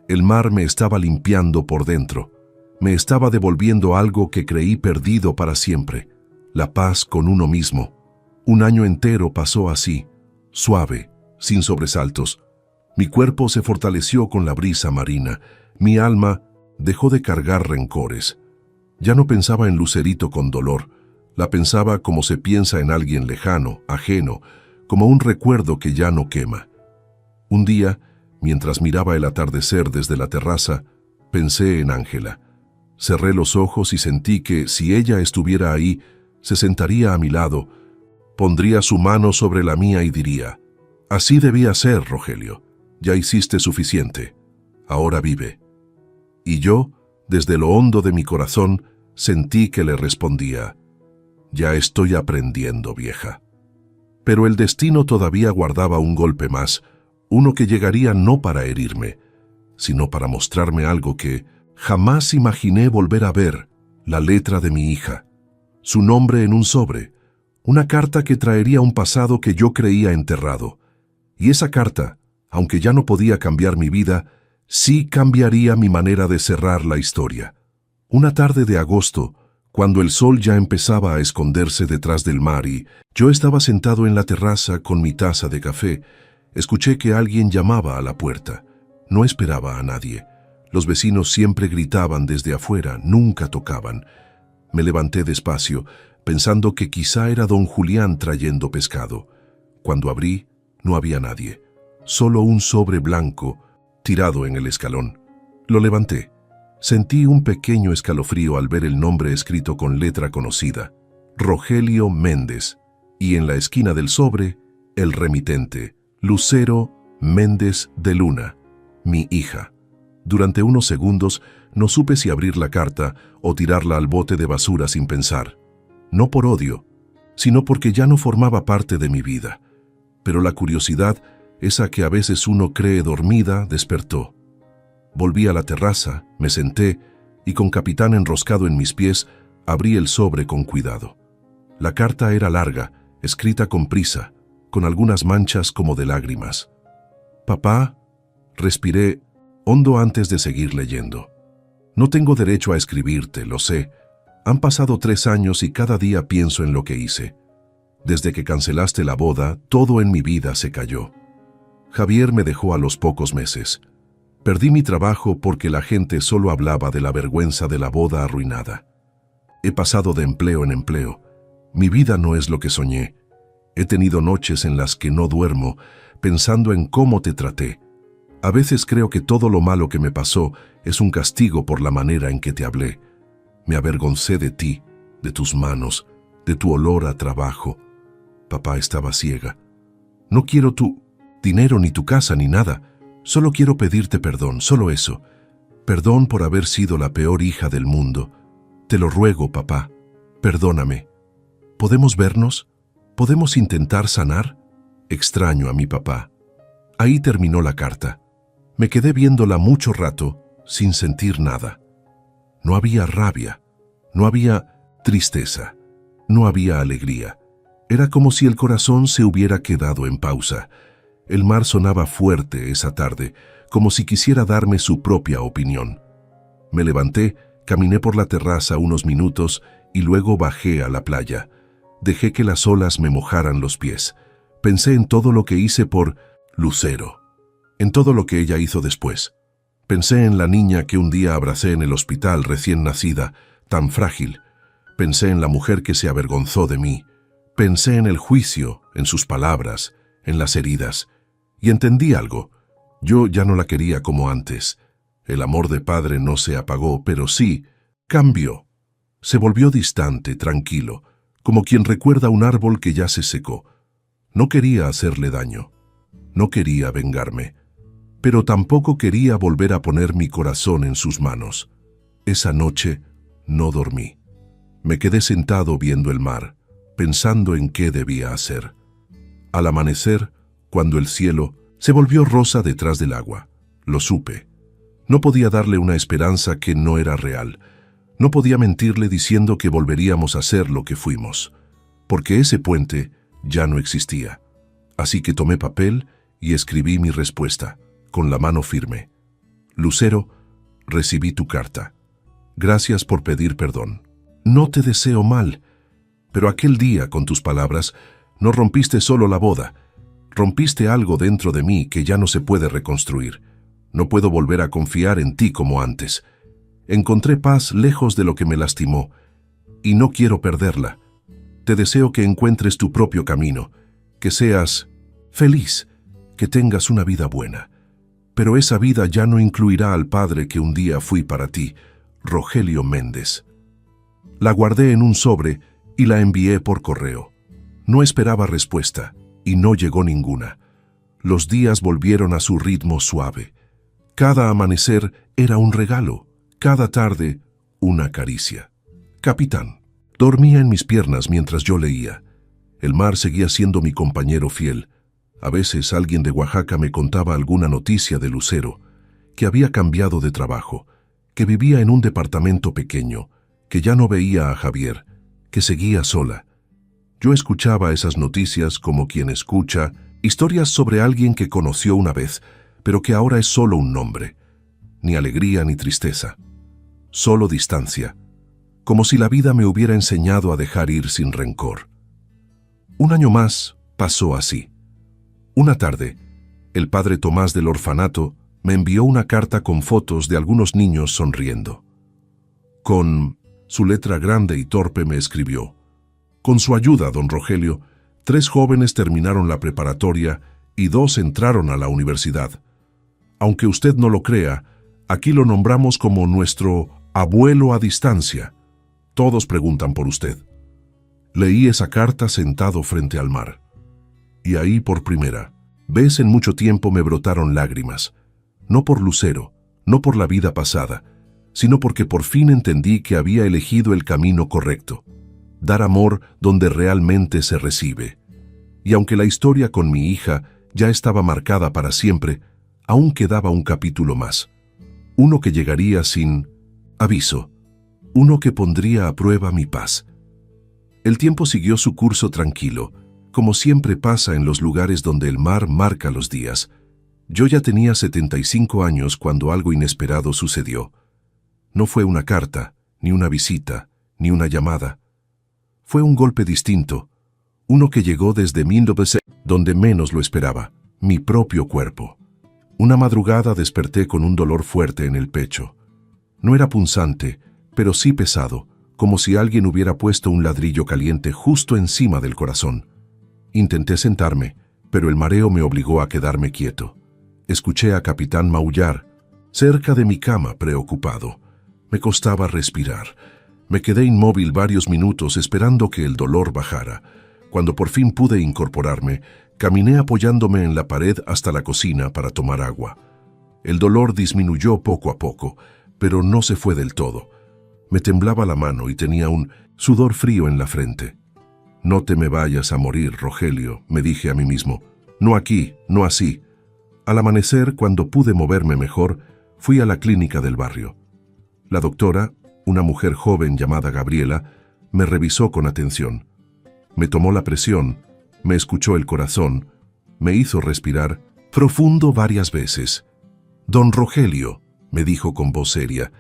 El mar me estaba limpiando por dentro. Me estaba devolviendo algo que creí perdido para siempre. La paz con uno mismo. Un año entero pasó así, suave, sin sobresaltos. Mi cuerpo se fortaleció con la brisa marina. Mi alma dejó de cargar rencores. Ya no pensaba en Lucerito con dolor. La pensaba como se piensa en alguien lejano, ajeno, como un recuerdo que ya no quema. Un día, mientras miraba el atardecer desde la terraza, pensé en Ángela. Cerré los ojos y sentí que, si ella estuviera ahí, se sentaría a mi lado, pondría su mano sobre la mía y diría: «Así debía ser, Rogelio. Ya hiciste suficiente. Ahora vive». Y yo, desde lo hondo de mi corazón, sentí que le respondía: «Ya estoy aprendiendo, vieja». Pero el destino todavía guardaba un golpe más, uno que llegaría no para herirme, sino para mostrarme algo que jamás imaginé volver a ver: la letra de mi hija, su nombre en un sobre, una carta que traería un pasado que yo creía enterrado. Y esa carta, aunque ya no podía cambiar mi vida, sí cambiaría mi manera de cerrar la historia. Una tarde de agosto, cuando el sol ya empezaba a esconderse detrás del mar y yo estaba sentado en la terraza con mi taza de café, escuché que alguien llamaba a la puerta. No esperaba a nadie. Los vecinos siempre gritaban desde afuera, nunca tocaban. Me levanté despacio, pensando que quizá era don Julián trayendo pescado. Cuando abrí, no había nadie. Solo un sobre blanco tirado en el escalón. Lo levanté. Sentí un pequeño escalofrío al ver el nombre escrito con letra conocida: Rogelio Méndez, y en la esquina del sobre, el remitente: Lucero Méndez de Luna, mi hija. Durante unos segundos no supe si abrir la carta o tirarla al bote de basura sin pensar. No por odio, sino porque ya no formaba parte de mi vida. Pero la curiosidad, esa que a veces uno cree dormida, despertó. Volví a la terraza, me senté y, con Capitán enroscado en mis pies, abrí el sobre con cuidado. La carta era larga, escrita con prisa, con algunas manchas como de lágrimas. «Papá», respiré hondo antes de seguir leyendo. «No tengo derecho a escribirte, lo sé. Han pasado 3 años y cada día pienso en lo que hice. Desde que cancelaste la boda, todo en mi vida se cayó. Javier me dejó a los pocos meses. Perdí mi trabajo porque la gente solo hablaba de la vergüenza de la boda arruinada. He pasado de empleo en empleo. Mi vida no es lo que soñé. He tenido noches en las que no duermo, pensando en cómo te traté. A veces creo que todo lo malo que me pasó es un castigo por la manera en que te hablé. Me avergoncé de ti, de tus manos, de tu olor a trabajo. Papá estaba ciega. No quiero tu dinero, ni tu casa, ni nada. Solo quiero pedirte perdón, solo eso. Perdón por haber sido la peor hija del mundo. Te lo ruego, papá. Perdóname. ¿Podemos vernos? ¿Podemos intentar sanar? Extraño a mi papá». Ahí terminó la carta. Me quedé viéndola mucho rato, sin sentir nada. No había rabia, no había tristeza, no había alegría. Era como si el corazón se hubiera quedado en pausa. El mar sonaba fuerte esa tarde, como si quisiera darme su propia opinión. Me levanté, caminé por la terraza unos minutos y luego bajé a la playa. Dejé que las olas me mojaran los pies. Pensé en todo lo que hice por Lucero, en todo lo que ella hizo después. Pensé en la niña que un día abracé en el hospital recién nacida, tan frágil. Pensé en la mujer que se avergonzó de mí. Pensé en el juicio, en sus palabras, en las heridas. Y entendí algo. Yo ya no la quería como antes. El amor de padre no se apagó, pero sí cambió. Se volvió distante, tranquilo, como quien recuerda un árbol que ya se secó. No quería hacerle daño. No quería vengarme. Pero tampoco quería volver a poner mi corazón en sus manos. Esa noche no dormí. Me quedé sentado viendo el mar, pensando en qué debía hacer. Al amanecer, cuando el cielo se volvió rosa detrás del agua, lo supe. No podía darle una esperanza que no era real. No podía mentirle diciendo que volveríamos a ser lo que fuimos, porque ese puente ya no existía. Así que tomé papel y escribí mi respuesta, con la mano firme. Lucero, recibí tu carta. Gracias por pedir perdón. No te deseo mal, pero aquel día, con tus palabras, no rompiste solo la boda, rompiste algo dentro de mí que ya no se puede reconstruir. No puedo volver a confiar en ti como antes. Encontré paz lejos de lo que me lastimó, y no quiero perderla. Te deseo que encuentres tu propio camino, que seas feliz, que tengas una vida buena. Pero esa vida ya no incluirá al padre que un día fui para ti, Rogelio Méndez. La guardé en un sobre y la envié por correo. No esperaba respuesta, y no llegó ninguna. Los días volvieron a su ritmo suave. Cada amanecer era un regalo, cada tarde una caricia. Capitán. Dormía en mis piernas mientras yo leía. El mar seguía siendo mi compañero fiel. A veces alguien de Oaxaca me contaba alguna noticia de Lucero, que había cambiado de trabajo, que vivía en un departamento pequeño, que ya no veía a Javier, que seguía sola. Yo escuchaba esas noticias como quien escucha historias sobre alguien que conoció una vez, pero que ahora es solo un nombre. Ni alegría ni tristeza. Solo distancia. Como si la vida me hubiera enseñado a dejar ir sin rencor. Un año más pasó así. Una tarde, el padre Tomás del orfanato me envió una carta con fotos de algunos niños sonriendo. Con su letra grande y torpe me escribió: con su ayuda, don Rogelio, 3 jóvenes terminaron la preparatoria y 2 entraron a la universidad. Aunque usted no lo crea, aquí lo nombramos como nuestro abuelo a distancia. Todos preguntan por usted. Leí esa carta sentado frente al mar. Y ahí por primera vez en mucho tiempo me brotaron lágrimas. No por Lucero, no por la vida pasada, sino porque por fin entendí que había elegido el camino correcto. Dar amor donde realmente se recibe. Y aunque la historia con mi hija ya estaba marcada para siempre, aún quedaba un capítulo más. Uno que llegaría sin aviso. Uno que pondría a prueba mi paz. El tiempo siguió su curso tranquilo, como siempre pasa en los lugares donde el mar marca los días. Yo ya tenía 75 años cuando algo inesperado sucedió. No fue una carta, ni una visita, ni una llamada. Fue un golpe distinto, uno que llegó desde 1900, donde menos lo esperaba, mi propio cuerpo. Una madrugada desperté con un dolor fuerte en el pecho. No era punzante, pero sí pesado, como si alguien hubiera puesto un ladrillo caliente justo encima del corazón. Intenté sentarme, pero el mareo me obligó a quedarme quieto. Escuché a Capitán maullar, cerca de mi cama, preocupado. Me costaba respirar. Me quedé inmóvil varios minutos esperando que el dolor bajara. Cuando por fin pude incorporarme, caminé apoyándome en la pared hasta la cocina para tomar agua. El dolor disminuyó poco a poco, pero no se fue del todo. Me temblaba la mano y tenía un sudor frío en la frente. No te me vayas a morir, Rogelio, me dije a mí mismo. No aquí, no así. Al amanecer, cuando pude moverme mejor, fui a la clínica del barrio. La doctora, una mujer joven llamada Gabriela, me revisó con atención. Me tomó la presión, me escuchó el corazón, me hizo respirar profundo varias veces. Don Rogelio, me dijo con voz seria,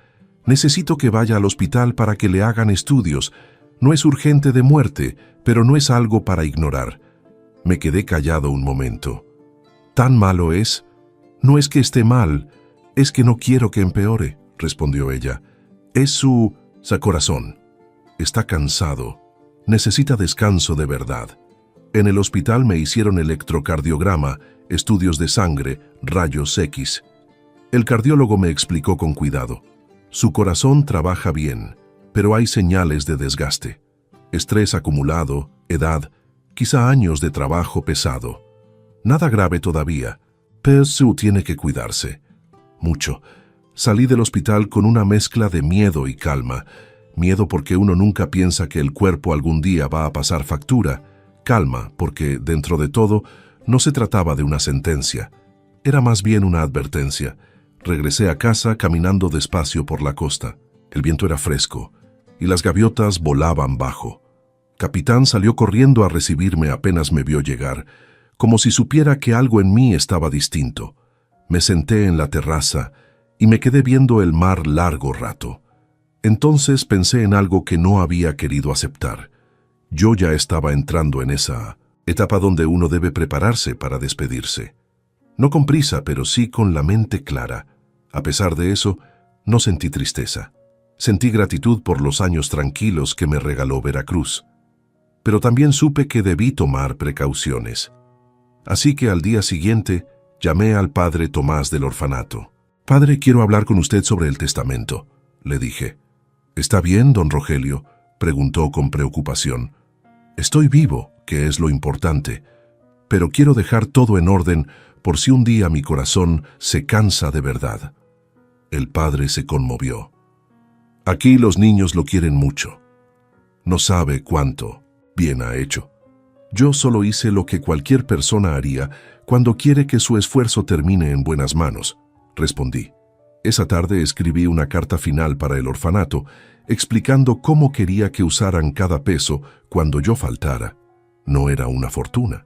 necesito que vaya al hospital para que le hagan estudios. No es urgente de muerte, pero no es algo para ignorar. Me quedé callado un momento. ¿Tan malo es? No es que esté mal, es que no quiero que empeore, respondió ella. Es su corazón. Está cansado. Necesita descanso de verdad. En el hospital me hicieron electrocardiograma, estudios de sangre, rayos X. El cardiólogo me explicó con cuidado. Su corazón trabaja bien, pero hay señales de desgaste. Estrés acumulado, edad, quizá años de trabajo pesado. Nada grave todavía, pero tiene que cuidarse. Mucho. Salí del hospital con una mezcla de miedo y calma. Miedo porque uno nunca piensa que el cuerpo algún día va a pasar factura. Calma porque, dentro de todo, no se trataba de una sentencia. Era más bien una advertencia. Regresé a casa caminando despacio por la costa. El viento era fresco y las gaviotas volaban bajo. Capitán salió corriendo a recibirme apenas me vio llegar, como si supiera que algo en mí estaba distinto. Me senté en la terraza y me quedé viendo el mar largo rato. Entonces pensé en algo que no había querido aceptar. Yo ya estaba entrando en esa etapa donde uno debe prepararse para despedirse. No con prisa, pero sí con la mente clara. A pesar de eso, no sentí tristeza. Sentí gratitud por los años tranquilos que me regaló Veracruz. Pero también supe que debí tomar precauciones. Así que al día siguiente llamé al padre Tomás del orfanato. «Padre, quiero hablar con usted sobre el testamento», le dije. «¿Está bien, don Rogelio?», preguntó con preocupación. «Estoy vivo, que es lo importante, pero quiero dejar todo en orden por si un día mi corazón se cansa de verdad». El padre se conmovió. «Aquí los niños lo quieren mucho. No sabe cuánto bien ha hecho. Yo solo hice lo que cualquier persona haría cuando quiere que su esfuerzo termine en buenas manos», respondí. Esa tarde escribí una carta final para el orfanato, explicando cómo quería que usaran cada peso cuando yo faltara. No era una fortuna,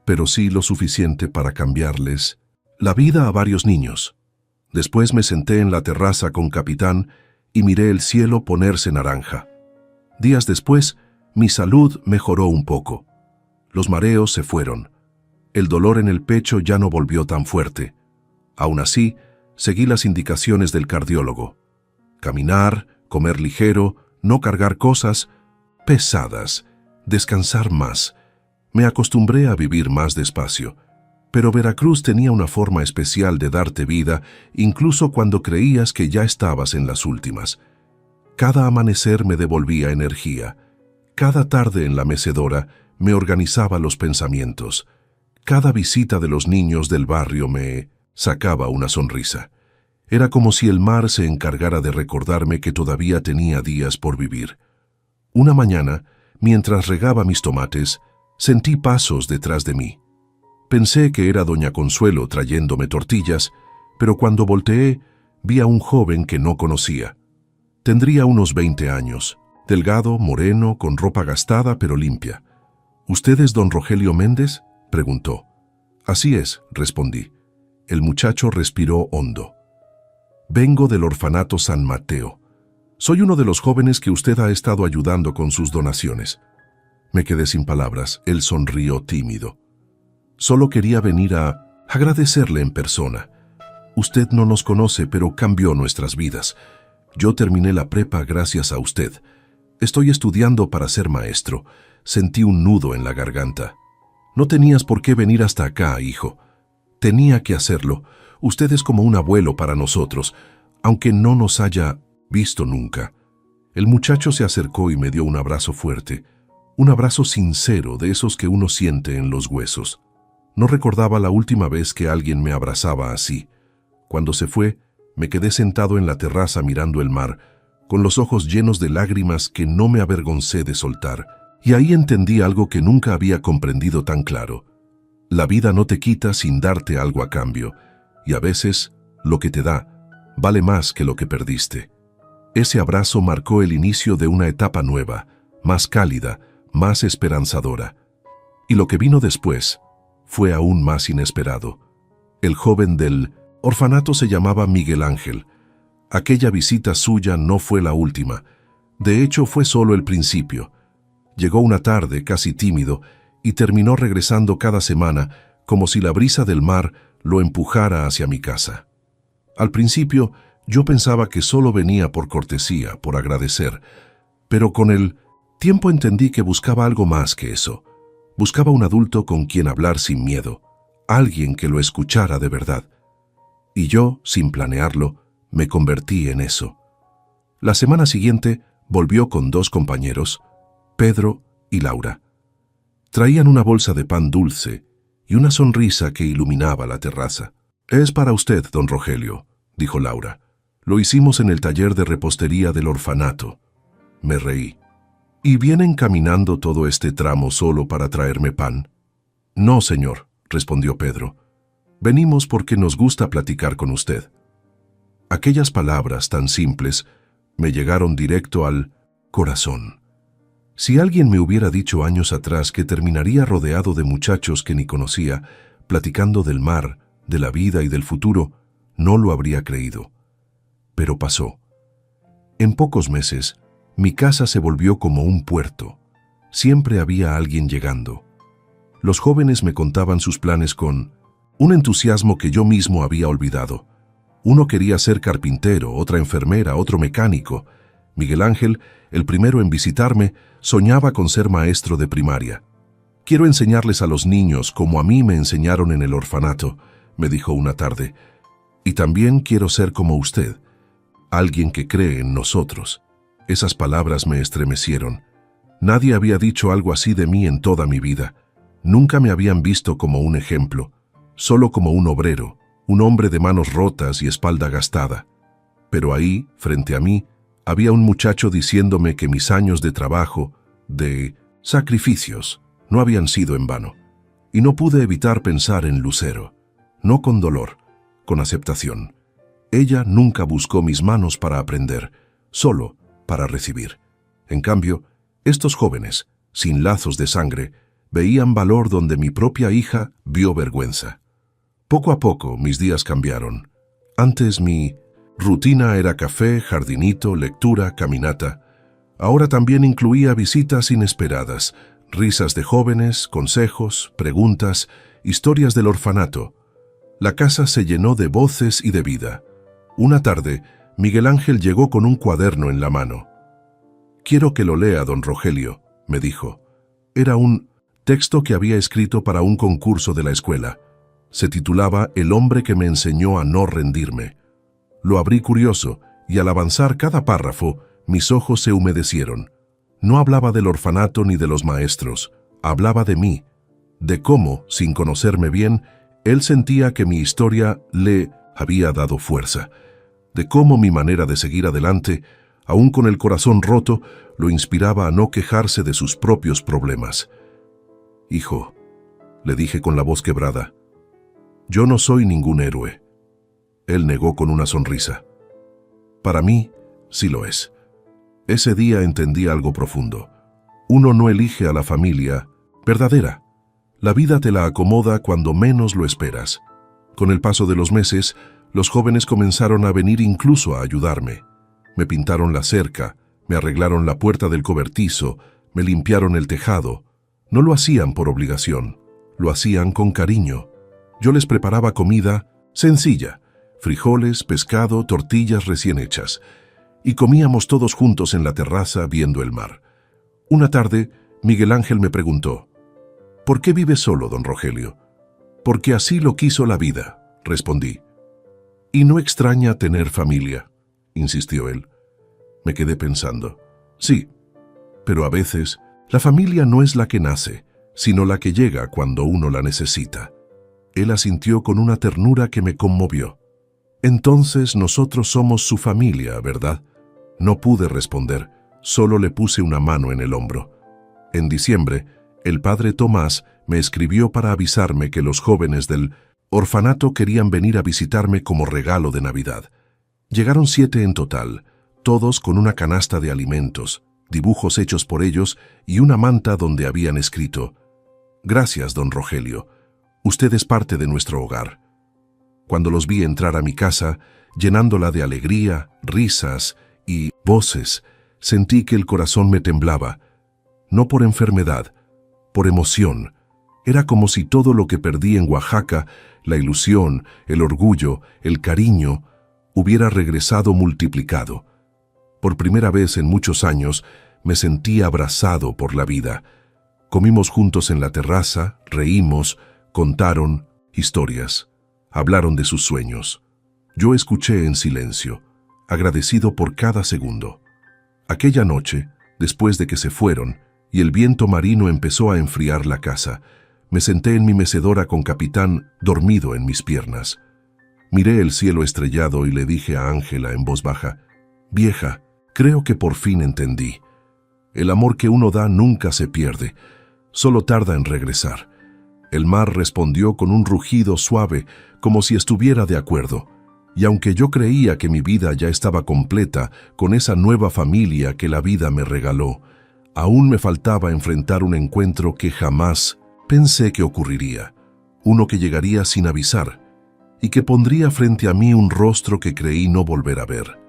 pero sí lo suficiente para cambiarles la vida a varios niños. Después me senté en la terraza con Capitán y miré el cielo ponerse naranja. Días después, mi salud mejoró un poco. Los mareos se fueron. El dolor en el pecho ya no volvió tan fuerte. Aún así, seguí las indicaciones del cardiólogo. Caminar, comer ligero, no cargar cosas pesadas, descansar más. Me acostumbré a vivir más despacio. Pero Veracruz tenía una forma especial de darte vida, incluso cuando creías que ya estabas en las últimas. Cada amanecer me devolvía energía. Cada tarde en la mecedora me organizaba los pensamientos. Cada visita de los niños del barrio me sacaba una sonrisa. Era como si el mar se encargara de recordarme que todavía tenía días por vivir. Una mañana, mientras regaba mis tomates, sentí pasos detrás de mí. Pensé que era doña Consuelo trayéndome tortillas, pero cuando volteé, vi a un joven que no conocía. Tendría unos 20 años, delgado, moreno, con ropa gastada pero limpia. «¿Usted es don Rogelio Méndez?», preguntó. «Así es», respondí. El muchacho respiró hondo. «Vengo del orfanato San Mateo. Soy uno de los jóvenes que usted ha estado ayudando con sus donaciones». Me quedé sin palabras. Él sonrió tímido. «Solo quería venir a agradecerle en persona. Usted no nos conoce, pero cambió nuestras vidas. Yo terminé la prepa gracias a usted. Estoy estudiando para ser maestro». Sentí un nudo en la garganta. «No tenías por qué venir hasta acá, hijo. Tenía que hacerlo. Usted es como un abuelo para nosotros, aunque no nos haya visto nunca». El muchacho se acercó y me dio un abrazo fuerte, un abrazo sincero de esos que uno siente en los huesos. No recordaba la última vez que alguien me abrazaba así. Cuando se fue, me quedé sentado en la terraza mirando el mar, con los ojos llenos de lágrimas que no me avergoncé de soltar. Y ahí entendí algo que nunca había comprendido tan claro. La vida no te quita sin darte algo a cambio, y a veces lo que te da vale más que lo que perdiste. Ese abrazo marcó el inicio de una etapa nueva, más cálida, más esperanzadora. Y lo que vino después fue aún más inesperado. El joven del orfanato se llamaba Miguel Ángel. Aquella visita suya no fue la última. De hecho, fue solo el principio. Llegó una tarde, casi tímido, y terminó regresando cada semana, como si la brisa del mar lo empujara hacia mi casa. Al principio, yo pensaba que solo venía por cortesía, por agradecer, pero con el tiempo entendí que buscaba algo más que eso. Buscaba un adulto con quien hablar sin miedo, alguien que lo escuchara de verdad. Y yo, sin planearlo, me convertí en eso. La semana siguiente volvió con 2 compañeros, Pedro y Laura. Traían una bolsa de pan dulce y una sonrisa que iluminaba la terraza. «Es para usted, don Rogelio», dijo Laura. «Lo hicimos en el taller de repostería del orfanato». Me reí. «¿Y vienen caminando todo este tramo solo para traerme pan?» «No, señor», respondió Pedro. «Venimos porque nos gusta platicar con usted». Aquellas palabras tan simples me llegaron directo al corazón. Si alguien me hubiera dicho años atrás que terminaría rodeado de muchachos que ni conocía, platicando del mar, de la vida y del futuro, no lo habría creído. Pero pasó. En pocos meses, mi casa se volvió como un puerto. Siempre había alguien llegando. Los jóvenes me contaban sus planes con un entusiasmo que yo mismo había olvidado. Uno quería ser carpintero, otra enfermera, otro mecánico. Miguel Ángel, el primero en visitarme, soñaba con ser maestro de primaria. «Quiero enseñarles a los niños como a mí me enseñaron en el orfanato», me dijo una tarde. «Y también quiero ser como usted, alguien que cree en nosotros». Esas palabras me estremecieron. Nadie había dicho algo así de mí en toda mi vida. Nunca me habían visto como un ejemplo, solo como un obrero, un hombre de manos rotas y espalda gastada. Pero ahí, frente a mí, había un muchacho diciéndome que mis años de trabajo, de sacrificios, no habían sido en vano. Y no pude evitar pensar en Lucero, no con dolor, con aceptación. Ella nunca buscó mis manos para aprender, solo para recibir. En cambio, estos jóvenes, sin lazos de sangre, veían valor donde mi propia hija vio vergüenza. Poco a poco mis días cambiaron. Antes mi rutina era café, jardinito, lectura, caminata. Ahora también incluía visitas inesperadas, risas de jóvenes, consejos, preguntas, historias del orfanato. La casa se llenó de voces y de vida. Una tarde, Miguel Ángel llegó con un cuaderno en la mano. «Quiero que lo lea, don Rogelio», me dijo. Era un texto que había escrito para un concurso de la escuela. Se titulaba «El hombre que me enseñó a no rendirme». Lo abrí curioso y al avanzar cada párrafo, mis ojos se humedecieron. No hablaba del orfanato ni de los maestros, hablaba de mí, de cómo, sin conocerme bien, él sentía que mi historia le había dado fuerza, de cómo mi manera de seguir adelante, aún con el corazón roto, lo inspiraba a no quejarse de sus propios problemas. «Hijo», le dije con la voz quebrada, «yo no soy ningún héroe». Él negó con una sonrisa. «Para mí, sí lo es». Ese día entendí algo profundo. Uno no elige a la familia verdadera. La vida te la acomoda cuando menos lo esperas. Con el paso de los meses, los jóvenes comenzaron a venir incluso a ayudarme. Me pintaron la cerca, me arreglaron la puerta del cobertizo, me limpiaron el tejado. No lo hacían por obligación, lo hacían con cariño. Yo les preparaba comida sencilla, frijoles, pescado, tortillas recién hechas, y comíamos todos juntos en la terraza viendo el mar. Una tarde, Miguel Ángel me preguntó, «¿Por qué vive solo, don Rogelio?» «Porque así lo quiso la vida», respondí. «¿Y no extraña tener familia?», insistió él. Me quedé pensando. Sí, pero a veces la familia no es la que nace, sino la que llega cuando uno la necesita. Él asintió con una ternura que me conmovió. «Entonces nosotros somos su familia, ¿verdad?». No pude responder, solo le puse una mano en el hombro. En diciembre, el padre Tomás me escribió para avisarme que los jóvenes del orfanato querían venir a visitarme como regalo de Navidad. Llegaron 7 en total, todos con una canasta de alimentos, dibujos hechos por ellos y una manta donde habían escrito: «Gracias, don Rogelio. Usted es parte de nuestro hogar». Cuando los vi entrar a mi casa, llenándola de alegría, risas y voces, sentí que el corazón me temblaba. No por enfermedad, por emoción. Era como si todo lo que perdí en Oaxaca, la ilusión, el orgullo, el cariño, hubiera regresado multiplicado. Por primera vez en muchos años, me sentí abrazado por la vida. Comimos juntos en la terraza, reímos, contaron historias, hablaron de sus sueños. Yo escuché en silencio, agradecido por cada segundo. Aquella noche, después de que se fueron, y el viento marino empezó a enfriar la casa, me senté en mi mecedora con Capitán dormido en mis piernas. Miré el cielo estrellado y le dije a Ángela en voz baja: «Vieja, creo que por fin entendí. El amor que uno da nunca se pierde, solo tarda en regresar». El mar respondió con un rugido suave, como si estuviera de acuerdo, Y aunque yo creía que mi vida ya estaba completa con esa nueva familia que la vida me regaló, aún me faltaba enfrentar un encuentro que jamás pensé que ocurriría, uno que llegaría sin avisar y que pondría frente a mí un rostro que creí no volver a ver.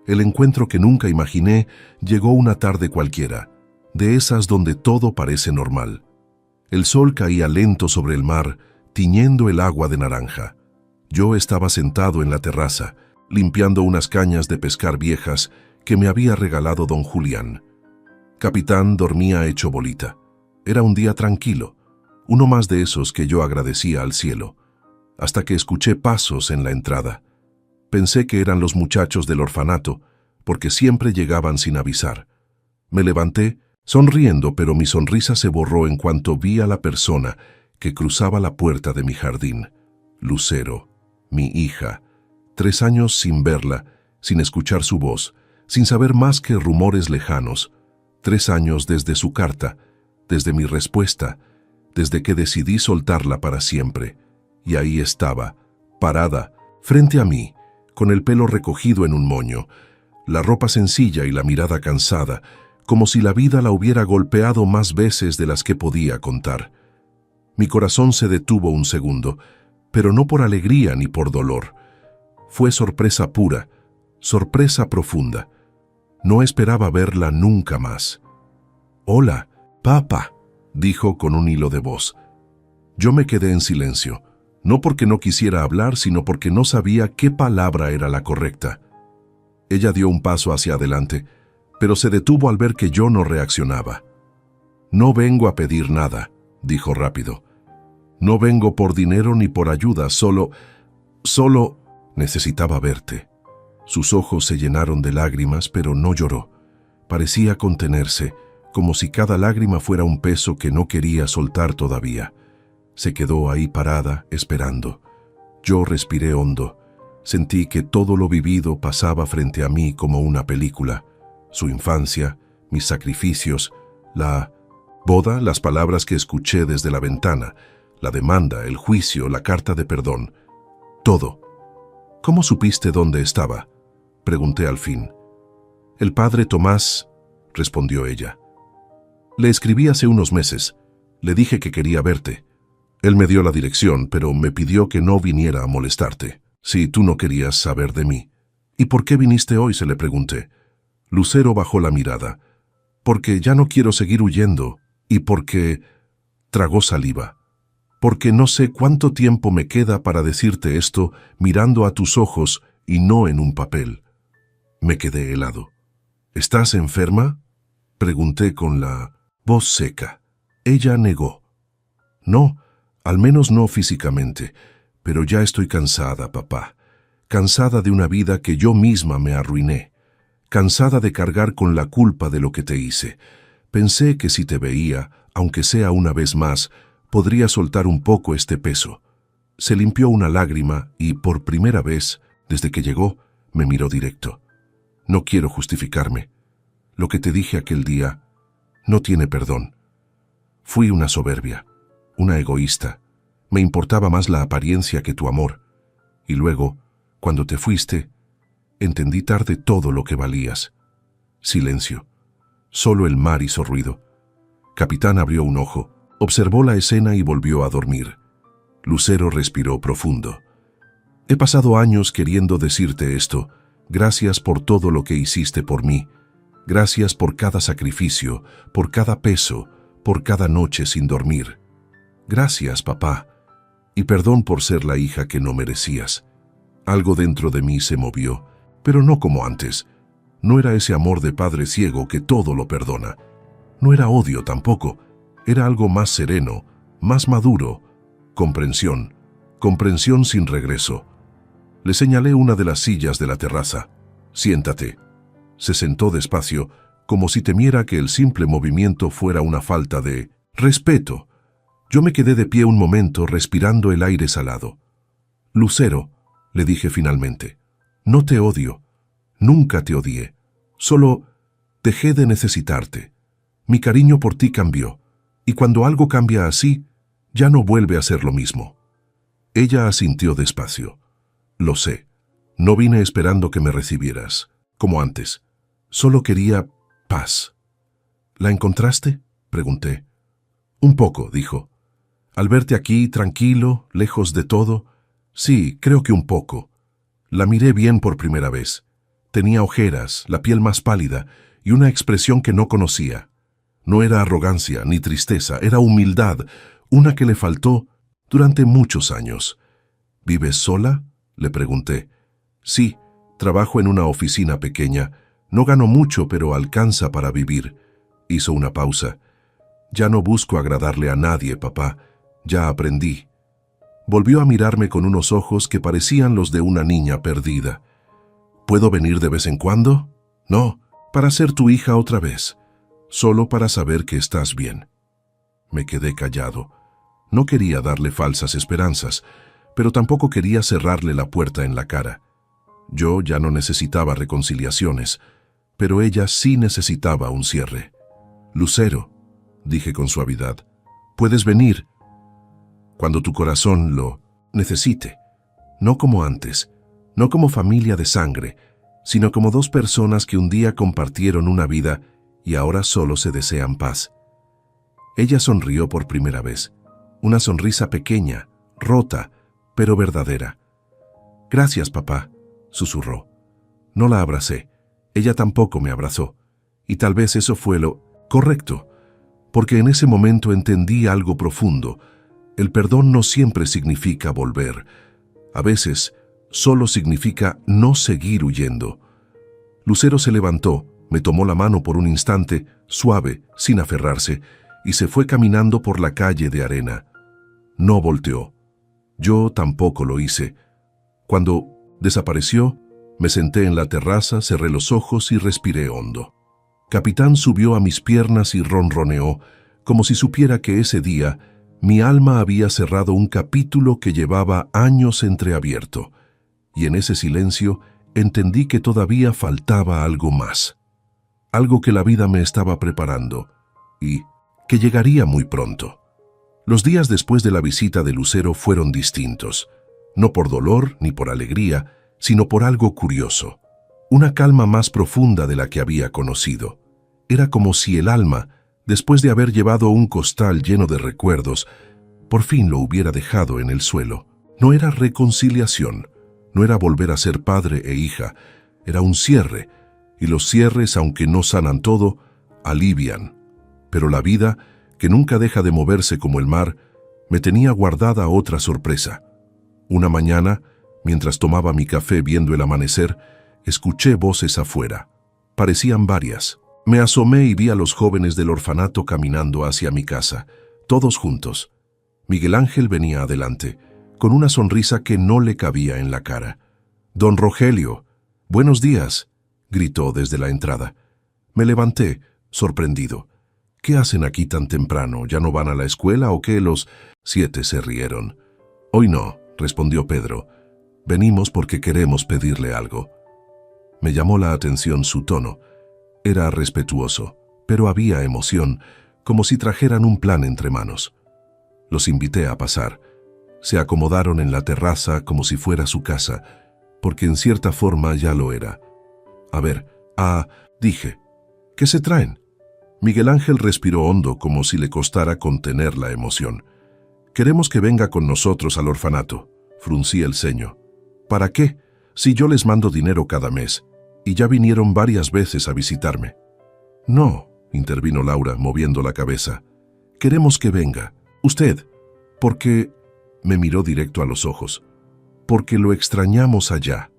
El encuentro que nunca imaginé llegó una tarde cualquiera, de esas donde todo parece normal. El sol caía lento sobre el mar, tiñendo el agua de naranja. Yo estaba sentado en la terraza, limpiando unas cañas de pescar viejas que me había regalado don Julián. Capitán dormía hecho bolita. Era un día tranquilo, uno más de esos que yo agradecía al cielo, hasta que escuché pasos en la entrada. Pensé que eran los muchachos del orfanato, porque siempre llegaban sin avisar. Me levanté, sonriendo, pero mi sonrisa se borró en cuanto vi a la persona que cruzaba la puerta de mi jardín. Lucero, mi hija. 3 años sin verla, sin escuchar su voz, sin saber más que rumores lejanos. 3 años desde su carta, desde mi respuesta, desde que decidí soltarla para siempre. Y ahí estaba, parada, frente a mí, con el pelo recogido en un moño, la ropa sencilla y la mirada cansada, como si la vida la hubiera golpeado más veces de las que podía contar. Mi corazón se detuvo un segundo, pero no por alegría ni por dolor. Fue sorpresa pura, sorpresa profunda. No esperaba verla nunca más. «Hola, papá», dijo con un hilo de voz. Yo me quedé en silencio, no porque no quisiera hablar, sino porque no sabía qué palabra era la correcta. Ella dio un paso hacia adelante, pero se detuvo al ver que yo no reaccionaba. «No vengo a pedir nada», dijo rápido. «No vengo por dinero ni por ayuda, solo necesitaba verte». Sus ojos se llenaron de lágrimas, pero no lloró. Parecía contenerse, como si cada lágrima fuera un peso que no quería soltar todavía. Se quedó ahí parada, esperando. Yo respiré hondo. Sentí que todo lo vivido pasaba frente a mí como una película. Su infancia, mis sacrificios, la boda, las palabras que escuché desde la ventana, la demanda, el juicio, la carta de perdón. Todo. «¿Cómo supiste dónde estaba?», pregunté al fin. «El padre Tomás», respondió ella. «Le escribí hace unos meses. Le dije que quería verte. Él me dio la dirección, pero me pidió que no viniera a molestarte, si tú no querías saber de mí». «¿Y por qué viniste hoy?», se le pregunté. Lucero bajó la mirada. «Porque ya no quiero seguir huyendo, y porque…» tragó saliva. «Porque no sé cuánto tiempo me queda para decirte esto mirando a tus ojos y no en un papel». Me quedé helado. «¿Estás enferma?», pregunté con la voz seca. Ella negó. «No, al menos no físicamente, pero ya estoy cansada, papá. Cansada de una vida que yo misma me arruiné. Cansada de cargar con la culpa de lo que te hice. Pensé que si te veía, aunque sea una vez más, podría soltar un poco este peso». Se limpió una lágrima y, por primera vez, desde que llegó, me miró directo. «No quiero justificarme. Lo que te dije aquel día no tiene perdón. Fui una soberbia, una egoísta. Me importaba más la apariencia que tu amor. Y luego, cuando te fuiste, entendí tarde todo lo que valías». Silencio. Solo el mar hizo ruido. Capitán abrió un ojo, observó la escena y volvió a dormir. Lucero respiró profundo. «He pasado años queriendo decirte esto. Gracias por todo lo que hiciste por mí. Gracias por cada sacrificio, por cada peso, por cada noche sin dormir. Gracias, papá. Y perdón por ser la hija que no merecías». Algo dentro de mí se movió, pero no como antes. No era ese amor de padre ciego que todo lo perdona. No era odio tampoco. Era algo más sereno, más maduro. Comprensión. Comprensión sin regreso. Le señalé una de las sillas de la terraza. «Siéntate». Se sentó despacio, como si temiera que el simple movimiento fuera una falta de respeto. Yo me quedé de pie un momento respirando el aire salado. «Lucero», le dije finalmente, «no te odio. Nunca te odié. Solo dejé de necesitarte. Mi cariño por ti cambió, y cuando algo cambia así, ya no vuelve a ser lo mismo». Ella asintió despacio. «Lo sé. No vine esperando que me recibieras, como antes. Solo quería paz. ¿La encontraste?, pregunté. Un poco, dijo. Al verte aquí, tranquilo, lejos de todo, sí, creo que un poco. La miré bien por primera vez. Tenía ojeras, la piel más pálida y una expresión que no conocía. No era arrogancia ni tristeza, era humildad, una que le faltó durante muchos años. ¿Vives sola?, le pregunté. Sí, trabajo en una oficina pequeña. No gano mucho, pero alcanza para vivir. Hizo una pausa. Ya no busco agradarle a nadie, papá. Ya aprendí. Volvió a mirarme con unos ojos que parecían los de una niña perdida. ¿Puedo venir de vez en cuando? No, para ser tu hija otra vez. Solo para saber que estás bien. Me quedé callado. No quería darle falsas esperanzas, pero tampoco quería cerrarle la puerta en la cara. Yo ya no necesitaba reconciliaciones, pero ella sí necesitaba un cierre. Lucero, dije con suavidad, puedes venir cuando tu corazón lo necesite. No como antes, no como familia de sangre, sino como dos personas que un día compartieron una vida y ahora solo se desean paz. Ella sonrió por primera vez, una sonrisa pequeña, rota, pero verdadera. Gracias, papá, susurró. No la abracé, ella tampoco me abrazó, y tal vez eso fue lo correcto, porque en ese momento entendí algo profundo. El perdón no siempre significa volver. A veces, solo significa no seguir huyendo. Lucero se levantó, me tomó la mano por un instante, suave, sin aferrarse, y se fue caminando por la calle de arena. No volteó. Yo tampoco lo hice. Cuando desapareció, me senté en la terraza, cerré los ojos y respiré hondo. Capitán subió a mis piernas y ronroneó, como si supiera que ese día mi alma había cerrado un capítulo que llevaba años entreabierto, y en ese silencio entendí que todavía faltaba algo más, algo que la vida me estaba preparando, y que llegaría muy pronto. Los días después de la visita de Lucero fueron distintos, no por dolor ni por alegría, sino por algo curioso, una calma más profunda de la que había conocido. Era como si el alma, después de haber llevado un costal lleno de recuerdos, por fin lo hubiera dejado en el suelo. No era reconciliación, no era volver a ser padre e hija, era un cierre, y los cierres, aunque no sanan todo, alivian. Pero la vida, que nunca deja de moverse como el mar, me tenía guardada otra sorpresa. Una mañana, mientras tomaba mi café viendo el amanecer, escuché voces afuera. Parecían varias. Me asomé y vi a los jóvenes del orfanato caminando hacia mi casa, todos juntos. Miguel Ángel venía adelante, con una sonrisa que no le cabía en la cara. «Don Rogelio, buenos días», gritó desde la entrada. Me levanté, sorprendido. «¿Qué hacen aquí tan temprano? ¿Ya no van a la escuela o qué?» Los 7 se rieron. «Hoy no», respondió Pedro. «Venimos porque queremos pedirle algo». Me llamó la atención su tono. Era respetuoso, pero había emoción, como si trajeran un plan entre manos. Los invité a pasar. Se acomodaron en la terraza como si fuera su casa, porque en cierta forma ya lo era. «A ver, dije, ¿qué se traen?» Miguel Ángel respiró hondo como si le costara contener la emoción. «Queremos que venga con nosotros al orfanato», fruncí el ceño. «¿Para qué? Si yo les mando dinero cada mes, y ya vinieron varias veces a visitarme». «No», intervino Laura, moviendo la cabeza. «Queremos que venga. Usted. Porque...» Me miró directo a los ojos. «Porque lo extrañamos allá».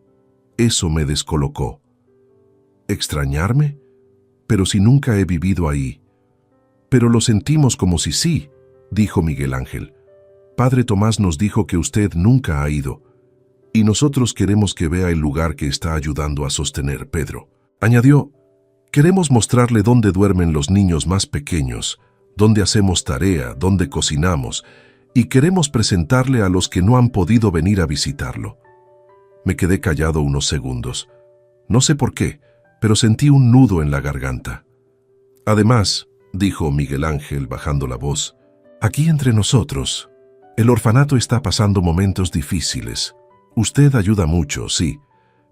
Eso me descolocó. ¿Extrañarme? Pero si nunca he vivido ahí. «Pero lo sentimos como si sí», dijo Miguel Ángel. «Padre Tomás nos dijo que usted nunca ha ido. Y nosotros queremos que vea el lugar que está ayudando a sostener Pedro». Añadió, «Queremos mostrarle dónde duermen los niños más pequeños, dónde hacemos tarea, dónde cocinamos, y queremos presentarle a los que no han podido venir a visitarlo». Me quedé callado unos segundos. No sé por qué, pero sentí un nudo en la garganta. «Además», dijo Miguel Ángel bajando la voz, «aquí entre nosotros, el orfanato está pasando momentos difíciles. Usted ayuda mucho, sí,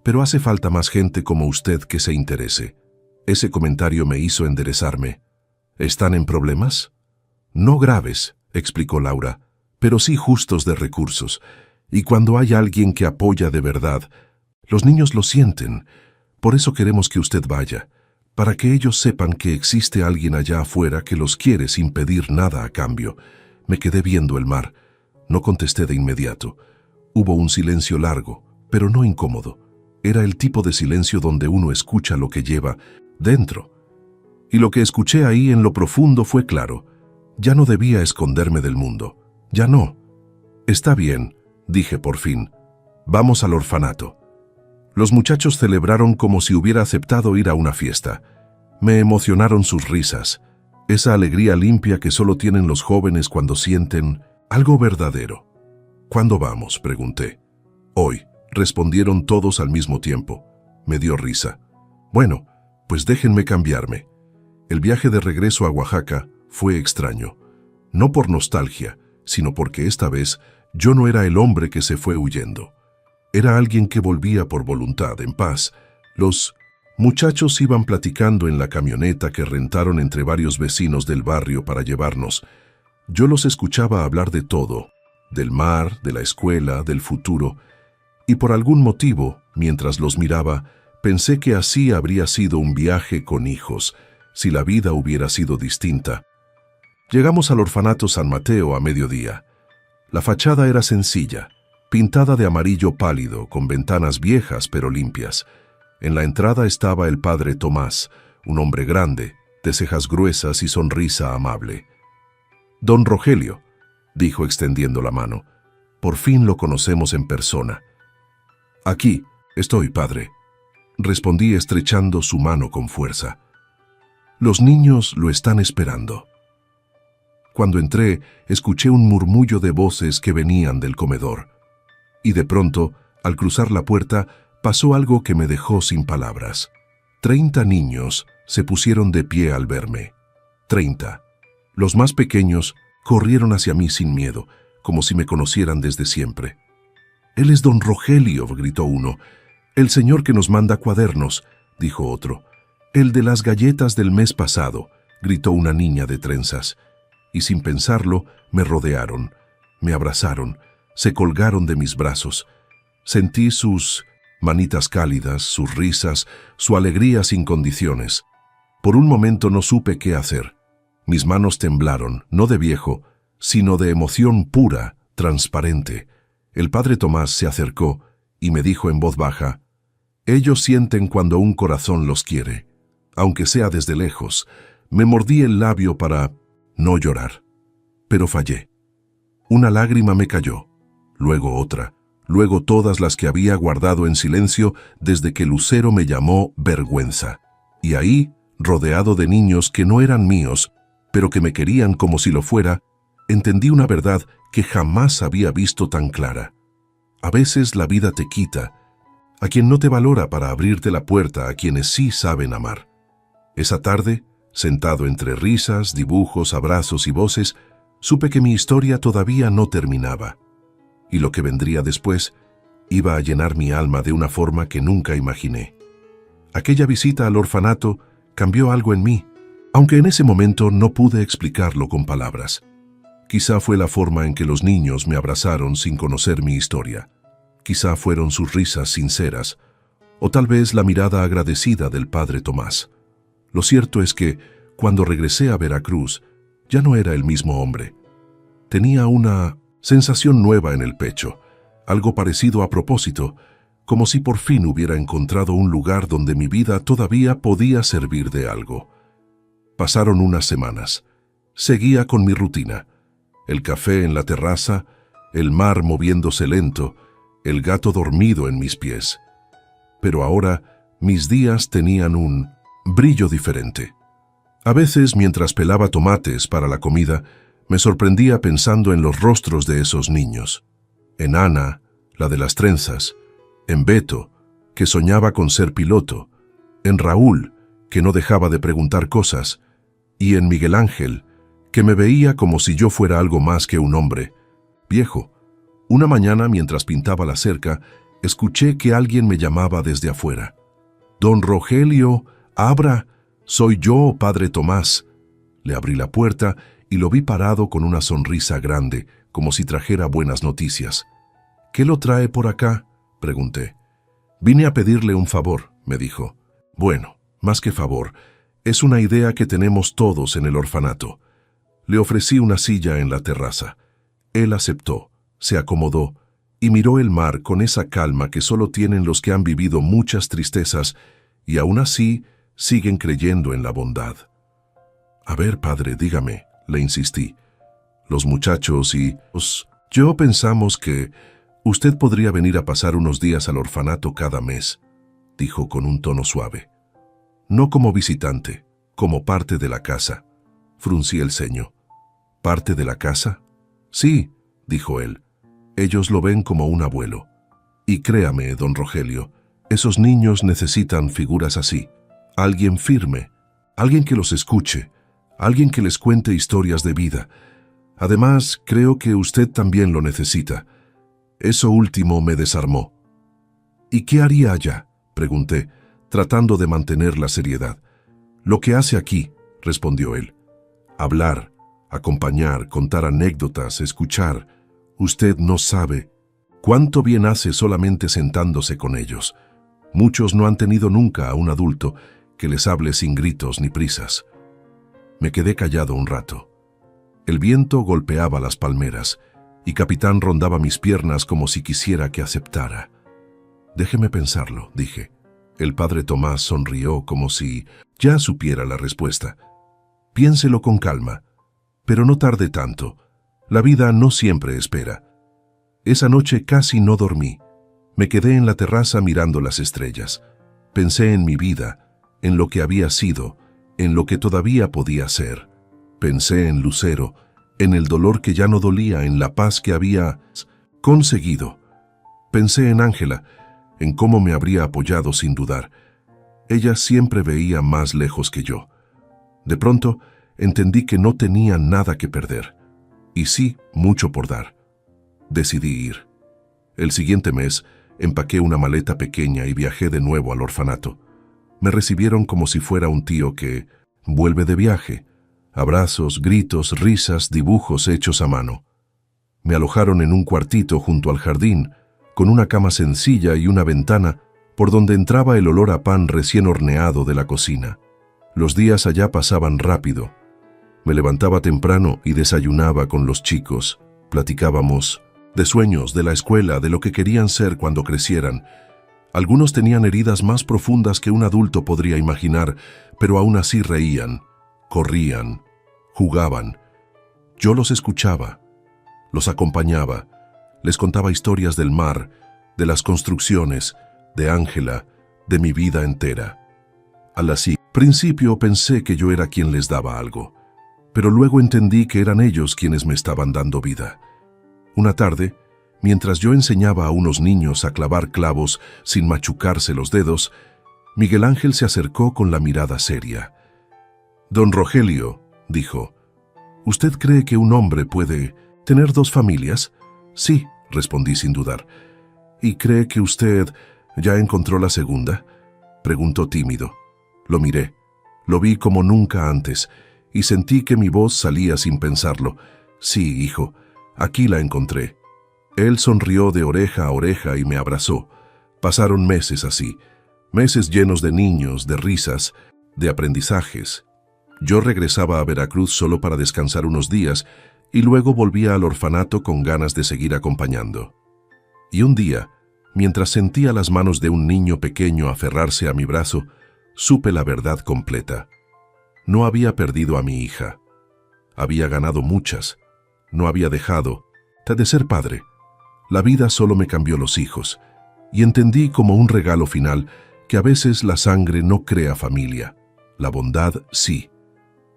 pero hace falta más gente como usted que se interese. Ese comentario me hizo enderezarme. ¿Están en problemas? No graves, explicó Laura, pero sí justos de recursos. Y cuando hay alguien que apoya de verdad, los niños lo sienten. Por eso queremos que usted vaya, para que ellos sepan que existe alguien allá afuera que los quiere sin pedir nada a cambio. Me quedé viendo el mar. No contesté de inmediato. Hubo un silencio largo, pero no incómodo. Era el tipo de silencio donde uno escucha lo que lleva dentro. Y lo que escuché ahí en lo profundo fue claro. Ya no debía esconderme del mundo. Ya no. Está bien, dije por fin. Vamos al orfanato. Los muchachos celebraron como si hubiera aceptado ir a una fiesta. Me emocionaron sus risas, esa alegría limpia que solo tienen los jóvenes cuando sienten algo verdadero. ¿Cuándo vamos?, pregunté. Hoy, respondieron todos al mismo tiempo. Me dio risa. Bueno, pues déjenme cambiarme. El viaje de regreso a Oaxaca fue extraño. No por nostalgia, sino porque esta vez yo no era el hombre que se fue huyendo. Era alguien que volvía por voluntad, en paz. Los muchachos iban platicando en la camioneta que rentaron entre varios vecinos del barrio para llevarnos. Yo los escuchaba hablar de todo, del mar, de la escuela, del futuro, y por algún motivo, mientras los miraba, pensé que así habría sido un viaje con hijos, si la vida hubiera sido distinta. Llegamos al orfanato San Mateo a mediodía. La fachada era sencilla, pintada de amarillo pálido, con ventanas viejas pero limpias. En la entrada estaba el padre Tomás, un hombre grande, de cejas gruesas y sonrisa amable. «Don Rogelio», dijo extendiendo la mano, «por fin lo conocemos en persona». «Aquí estoy, padre», respondí estrechando su mano con fuerza. «Los niños lo están esperando». Cuando entré, escuché un murmullo de voces que venían del comedor. Y de pronto, al cruzar la puerta, pasó algo que me dejó sin palabras. 30 niños se pusieron de pie al verme. 30. Los más pequeños corrieron hacia mí sin miedo, como si me conocieran desde siempre. «Él es don Rogelio», gritó uno. «El señor que nos manda cuadernos», dijo otro. «El de las galletas del mes pasado», gritó una niña de trenzas. Y sin pensarlo, me rodearon, me abrazaron, se colgaron de mis brazos. Sentí sus manitas cálidas, sus risas, su alegría sin condiciones. Por un momento no supe qué hacer. Mis manos temblaron, no de viejo, sino de emoción pura, transparente. El padre Tomás se acercó y me dijo en voz baja: «Ellos sienten cuando un corazón los quiere, aunque sea desde lejos». Me mordí el labio para no llorar, pero fallé. Una lágrima me cayó, luego otra, luego todas las que había guardado en silencio desde que Lucero me llamó vergüenza. Y ahí, rodeado de niños que no eran míos, pero que me querían como si lo fuera, entendí una verdad que jamás había visto tan clara. A veces la vida te quita a quien no te valora para abrirte la puerta a quienes sí saben amar. Esa tarde, sentado entre risas, dibujos, abrazos y voces, supe que mi historia todavía no terminaba. Y lo que vendría después iba a llenar mi alma de una forma que nunca imaginé. Aquella visita al orfanato cambió algo en mí, aunque en ese momento no pude explicarlo con palabras. Quizá fue la forma en que los niños me abrazaron sin conocer mi historia. Quizá fueron sus risas sinceras, o tal vez la mirada agradecida del padre Tomás. Lo cierto es que, cuando regresé a Veracruz, ya no era el mismo hombre. Tenía una sensación nueva en el pecho, algo parecido a propósito, como si por fin hubiera encontrado un lugar donde mi vida todavía podía servir de algo. Pasaron unas semanas. Seguía con mi rutina. El café en la terraza, el mar moviéndose lento, el gato dormido en mis pies. Pero ahora mis días tenían un brillo diferente. A veces, mientras pelaba tomates para la comida, me sorprendía pensando en los rostros de esos niños. En Ana, la de las trenzas, en Beto, que soñaba con ser piloto, en Raúl, que no dejaba de preguntar cosas, y en Miguel Ángel, que me veía como si yo fuera algo más que un hombre. Viejo, una mañana mientras pintaba la cerca, Escuché que alguien me llamaba desde afuera. «Don Rogelio, abra, soy yo, padre Tomás». Le abrí la puerta y lo vi parado con una sonrisa grande, como si trajera buenas noticias. «¿Qué lo trae por acá?», pregunté. «Vine a pedirle un favor», me dijo. «Bueno, más que favor, es una idea que tenemos todos en el orfanato». Le ofrecí una silla en la terraza. Él aceptó, se acomodó y miró el mar con esa calma que solo tienen los que han vivido muchas tristezas y aún así siguen creyendo en la bondad. «A ver, padre, dígame», le insistí. «Los muchachos y yo pensamos que usted podría venir a pasar unos días al orfanato cada mes», dijo con un tono suave. «No como visitante, como parte de la casa». Fruncí el ceño. «¿Parte de la casa?». «Sí», dijo él. «Ellos lo ven como un abuelo. Y créame, don Rogelio, esos niños necesitan figuras así. Alguien firme, alguien que los escuche, alguien que les cuente historias de vida. Además, creo que usted también lo necesita». Eso último me desarmó. «¿Y qué haría allá?», pregunté, tratando de mantener la seriedad. «Lo que hace aquí», respondió él. «Hablar, acompañar, contar anécdotas, escuchar. Usted no sabe cuánto bien hace solamente sentándose con ellos. Muchos no han tenido nunca a un adulto que les hable sin gritos ni prisas». Me quedé callado un rato. El viento golpeaba las palmeras y Capitán rondaba mis piernas como si quisiera que aceptara. «Déjeme pensarlo», dije. El padre Tomás sonrió como si ya supiera la respuesta. «Piénselo con calma, pero no tarde tanto. La vida no siempre espera». Esa noche casi no dormí. Me quedé en la terraza mirando las estrellas. Pensé en mi vida, en lo que había sido, en lo que todavía podía ser. Pensé en Lucero, en el dolor que ya no dolía, en la paz que había conseguido. Pensé en Ángela, en cómo me habría apoyado sin dudar. Ella siempre veía más lejos que yo. De pronto, entendí que no tenía nada que perder, y sí, mucho por dar. Decidí ir. El siguiente mes, empaqué una maleta pequeña y viajé de nuevo al orfanato. Me recibieron como si fuera un tío que vuelve de viaje. Abrazos, gritos, risas, dibujos hechos a mano. Me alojaron en un cuartito junto al jardín, con una cama sencilla y una ventana por donde entraba el olor a pan recién horneado de la cocina. Los días allá pasaban rápido. Me levantaba temprano y desayunaba con los chicos. Platicábamos de sueños, de la escuela, de lo que querían ser cuando crecieran. Algunos tenían heridas más profundas que un adulto podría imaginar, pero aún así reían, corrían, jugaban. Yo los escuchaba, los acompañaba, les contaba historias del mar, de las construcciones, de Ángela, de mi vida entera. Al principio pensé que yo era quien les daba algo, pero luego entendí que eran ellos quienes me estaban dando vida. Una tarde, mientras yo enseñaba a unos niños a clavar clavos sin machucarse los dedos, Miguel Ángel se acercó con la mirada seria. «Don Rogelio», dijo, «¿usted cree que un hombre puede tener dos familias?». «Sí», respondí sin dudar. «¿Y cree que usted ya encontró la segunda?», preguntó tímido. Lo miré, lo vi como nunca antes, y sentí que mi voz salía sin pensarlo. «Sí, hijo, aquí la encontré». Él sonrió de oreja a oreja y me abrazó. Pasaron meses así, meses llenos de niños, de risas, de aprendizajes. Yo regresaba a Veracruz solo para descansar unos días y luego volvía al orfanato con ganas de seguir acompañando. Y un día, mientras sentía las manos de un niño pequeño aferrarse a mi brazo, supe la verdad completa. No había perdido a mi hija. Había ganado muchas. No había dejado de ser padre. La vida solo me cambió los hijos, y entendí como un regalo final que a veces la sangre no crea familia, la bondad sí.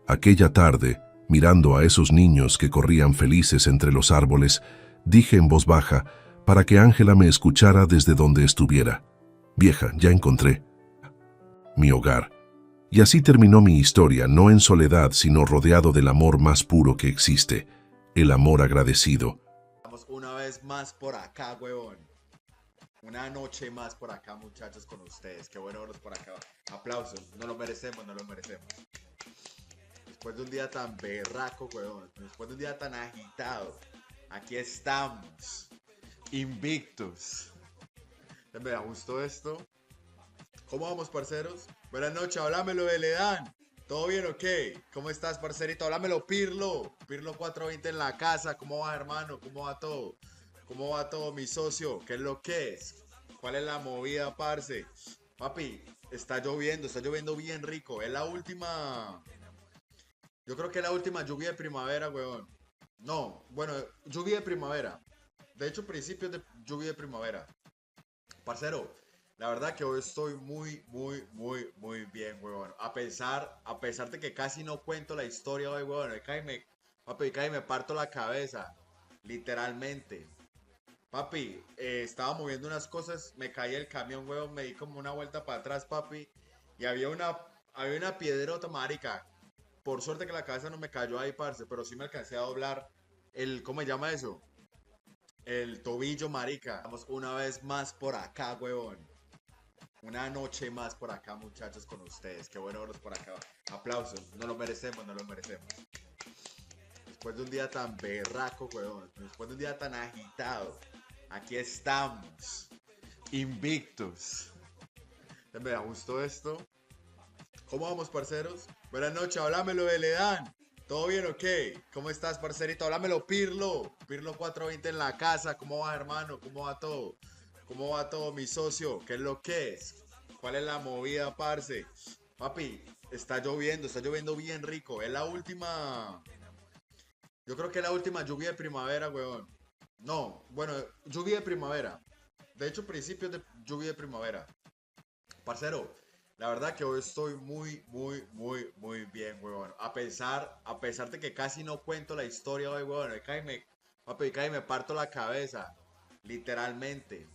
Aquella tarde, mirando a esos niños que corrían felices entre los árboles, dije en voz baja, para que Ángela me escuchara desde donde estuviera: «Vieja, ya encontré mi hogar». Y así terminó mi historia, no en soledad, sino rodeado del amor más puro que existe, el amor agradecido. Una vez más por acá, huevón. Una noche más por acá, muchachos, con ustedes. Qué bueno verlos por acá. Aplausos. No lo merecemos, no lo merecemos. Después de un día tan berraco, weón. Después de un día tan agitado. Aquí estamos. Invictus. Me gustó esto. ¿Cómo vamos, parceros? Buenas noches, háblamelo de Ledán. ¿Todo bien o qué? ¿Cómo estás, parcerito? Háblamelo, Pirlo. Pirlo 420 en la casa. ¿Cómo va, hermano? ¿Cómo va todo? ¿Cómo va todo, mi socio? ¿Qué es lo que es? ¿Cuál es la movida, parce? Papi, está lloviendo bien rico. Es la última. Yo creo que es la última lluvia de primavera, weón. No, bueno, lluvia de primavera. De hecho, principios de lluvia de primavera. Parcero, la verdad que hoy estoy muy bien, weón. A pesar de que casi no cuento la historia hoy, weón. Papi, cae me parto la cabeza. Literalmente. Papi, estaba moviendo unas cosas, me caí el camión, weón, me di como una vuelta para atrás, papi. Y había una piedrota, marica. Por suerte que la cabeza no me cayó ahí, parce, pero sí me alcancé a doblar ¿cómo se llama eso? El tobillo, marica. Vamos una vez más por acá, weón. Una noche más por acá, muchachos, con ustedes. Qué bueno verlos por acá. Aplausos. No lo merecemos, no lo merecemos. Después de un día tan berraco, weón. Después de un día tan agitado. Aquí estamos. Invictus. Me gustó esto. ¿Cómo vamos, parceros? Buenas noches, háblamelo de Ledán. ¿Todo bien o qué? ¿Cómo estás, parcerito? Háblamelo, Pirlo. Pirlo 420 en la casa. ¿Cómo va, hermano? ¿Cómo va todo? ¿Cómo va todo, mi socio? ¿Qué es lo que es? ¿Cuál es la movida, parce? Papi, está lloviendo bien rico. Es la última. Yo creo que es la última lluvia de primavera, weón. No, bueno, lluvia de primavera. De hecho, principios de lluvia de primavera. Parcero, la verdad que hoy estoy muy bien, weón. A pesar de que casi no cuento la historia hoy, weón. Papi, cae me parto la cabeza. Literalmente.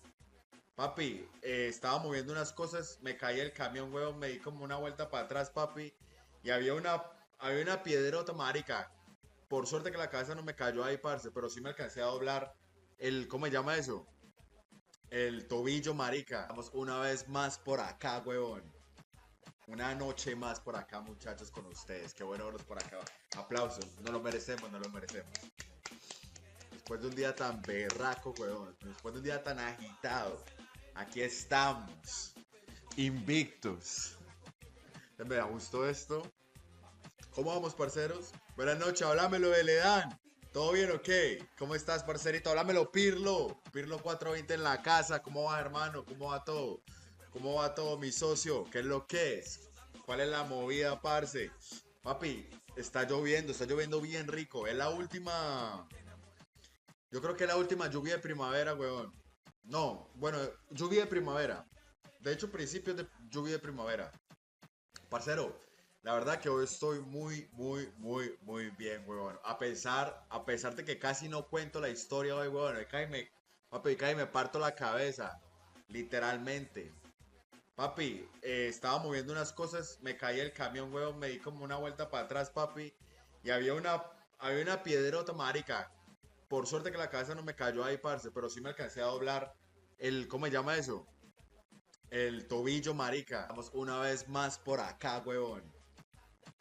Papi, estaba moviendo unas cosas, me caí el camión, weón, me di como una vuelta para atrás, papi. Y había una piedrota, marica. Por suerte que la cabeza no me cayó ahí, parce, pero sí me alcancé a doblar ¿cómo se llama eso? El tobillo, marica. Vamos una vez más por acá, weón. Una noche más por acá, muchachos, con ustedes. Qué bueno verlos por acá. Aplausos. No lo merecemos, no lo merecemos. Después de un día tan berraco, weón. Después de un día tan agitado. Aquí estamos. Invictus. Me gustó esto. ¿Cómo vamos, parceros? Buenas noches, háblamelo de Ledán. ¿Todo bien o qué? ¿Cómo estás, parcerito? Háblamelo, Pirlo. Pirlo 420 en la casa. ¿Cómo va, hermano? ¿Cómo va todo? ¿Cómo va todo, mi socio? ¿Qué es lo que es? ¿Cuál es la movida, parce? Papi, está lloviendo bien rico. Es la última. Yo creo que es la última lluvia de primavera, weón. No, bueno, lluvia de primavera. De hecho, principios de lluvia de primavera. Parcero, la verdad que hoy estoy muy bien, weón. A pesar de que casi no cuento la historia hoy, weón. Papi, cae me parto la cabeza. Literalmente. Papi, estaba moviendo unas cosas, me caí el camión, weón, me di como una vuelta para atrás, papi. Y había una piedrota, marica. Por suerte que la cabeza no me cayó ahí, parce, pero sí me alcancé a doblar ¿cómo se llama eso? El tobillo, marica. Vamos una vez más por acá, weón.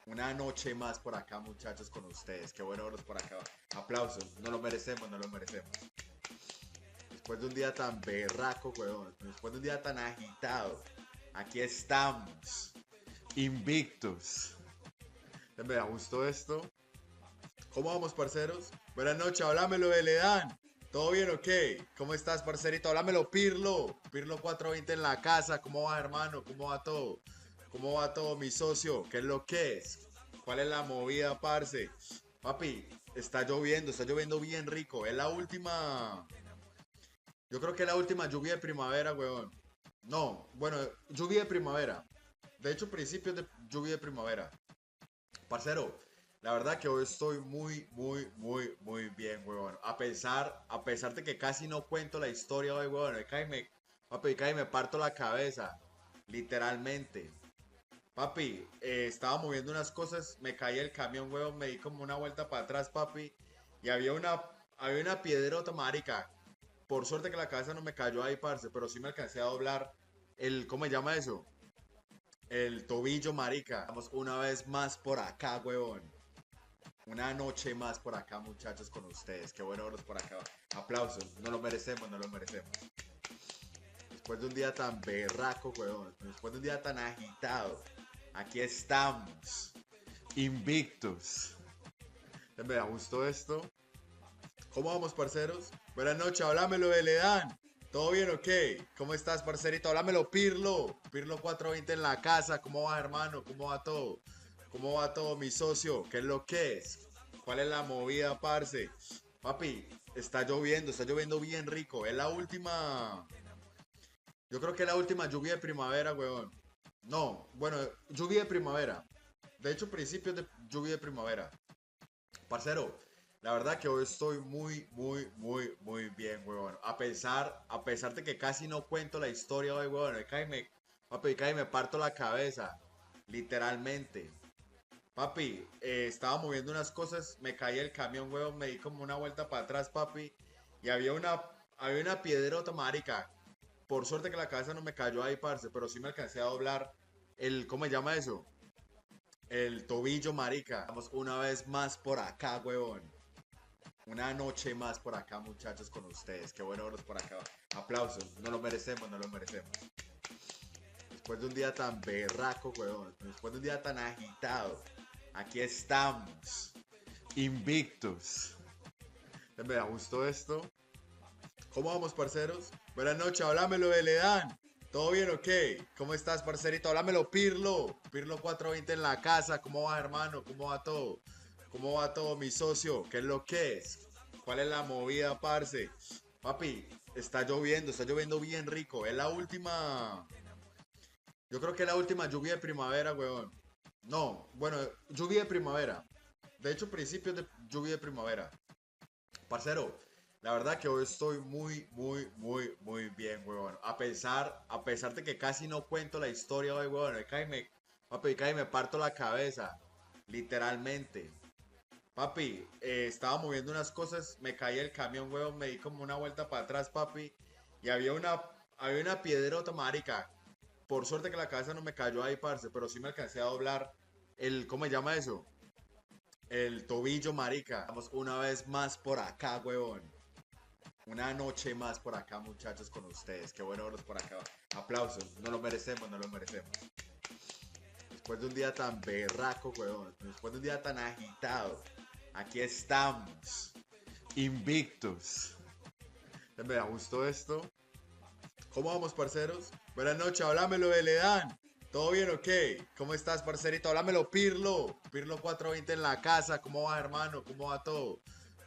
Una noche más por acá, muchachos, con ustedes. Qué bueno verlos por acá. Aplausos. No lo merecemos, no lo merecemos. Después de un día tan berraco, weón. Después de un día tan agitado. Aquí estamos. Invictus. Me gustó esto. ¿Cómo vamos, parceros? Buenas noches, háblamelo de Ledán. ¿Todo bien o qué? ¿Cómo estás, parcerito? Háblamelo, Pirlo. Pirlo 420 en la casa. ¿Cómo va, hermano? ¿Cómo va todo? ¿Cómo va todo, mi socio? ¿Qué es lo que es? ¿Cuál es la movida, parce? Papi, está lloviendo bien rico. Es la última. Yo creo que es la última lluvia de primavera, weón. No, bueno, lluvia de primavera. De hecho, principios de lluvia de primavera. Parcero, la verdad que hoy estoy muy bien, weón. A pesar de que casi no cuento la historia hoy, weón. Papi, cae me parto la cabeza. Literalmente. Papi, estaba moviendo unas cosas, me caí el camión, weón, me di como una vuelta para atrás, papi. Y había una piedrota, marica. Por suerte que la cabeza no me cayó ahí, parce, pero sí me alcancé a doblar el, ¿cómo se llama eso? El tobillo, marica. Estamos una vez más por acá, huevón. Una noche más por acá, muchachos, con ustedes. Qué bueno verlos por acá. Aplausos. No lo merecemos, no lo merecemos. Después de un día tan berraco, huevón. Después de un día tan agitado. Aquí estamos. Invictus. Me gustó esto. ¿Cómo vamos, parceros? Buenas noches, háblamelo de Ledán. ¿Todo bien o qué? ¿Cómo estás, parcerito? Háblamelo, Pirlo. Pirlo 420 en la casa. ¿Cómo va, hermano? ¿Cómo va todo? ¿Cómo va todo, mi socio? ¿Qué es lo que es? ¿Cuál es la movida, parce? Papi, está lloviendo bien rico. Es la última. Yo creo que es la última lluvia de primavera, weón. No, bueno, lluvia de primavera. De hecho, principios de lluvia de primavera. Parcero, la verdad que hoy estoy muy bien, huevón. A pesar de que casi no cuento la historia hoy, huevón. Papi, cae me parto la cabeza. Literalmente. Papi, estaba moviendo unas cosas, me caí el camión, huevón, me di como una vuelta para atrás, papi. Y había una piedrota, marica. Por suerte que la cabeza no me cayó ahí, parce, pero sí me alcancé a doblar el, ¿cómo se llama eso? El tobillo, marica. Estamos una vez más por acá, huevón. Una noche más por acá, muchachos, con ustedes. Qué bueno verlos por acá. Aplausos. No lo merecemos, no lo merecemos. Después de un día tan berraco, huevón. Después de un día tan agitado. Aquí estamos. Invictus. Me gustó esto. ¿Cómo vamos, parceros? Buenas noches, háblamelo de Ledán. ¿Todo bien o qué? ¿Cómo estás, parcerito? Háblamelo, Pirlo. Pirlo 420 en la casa. ¿Cómo va, hermano? ¿Cómo va todo? ¿Cómo va todo, mi socio? ¿Qué es lo que es? ¿Cuál es la movida, parce? Papi, está lloviendo bien rico. Es la última. Yo creo que es la última lluvia de primavera, weón. No, bueno, lluvia de primavera. De hecho, principios de lluvia de primavera. Parcero, la verdad que hoy estoy muy bien, weón. A pesar de que casi no cuento la historia hoy, weón. Papi, cae me parto la cabeza. Literalmente. Papi, estaba moviendo unas cosas, me caí el camión, weón, me di como una vuelta para atrás, papi. Y había una piedrota, marica. Por suerte que la cabeza no me cayó ahí, parce, pero sí me alcancé a doblar el, ¿cómo se llama eso? El tobillo, marica. Estamos una vez más por acá, weón. Una noche más por acá, muchachos, con ustedes. Qué bueno verlos por acá. Aplausos. No lo merecemos, no lo merecemos. Después de un día tan berraco, weón. Después de un día tan agitado. Aquí estamos. Invictus. Me gustó esto. ¿Cómo vamos, parceros? Buenas noches, háblamelo de Ledán. ¿Todo bien o qué? ¿Cómo estás, parcerito? Háblamelo, Pirlo. Pirlo 420 en la casa. ¿Cómo va, hermano? ¿Cómo va todo?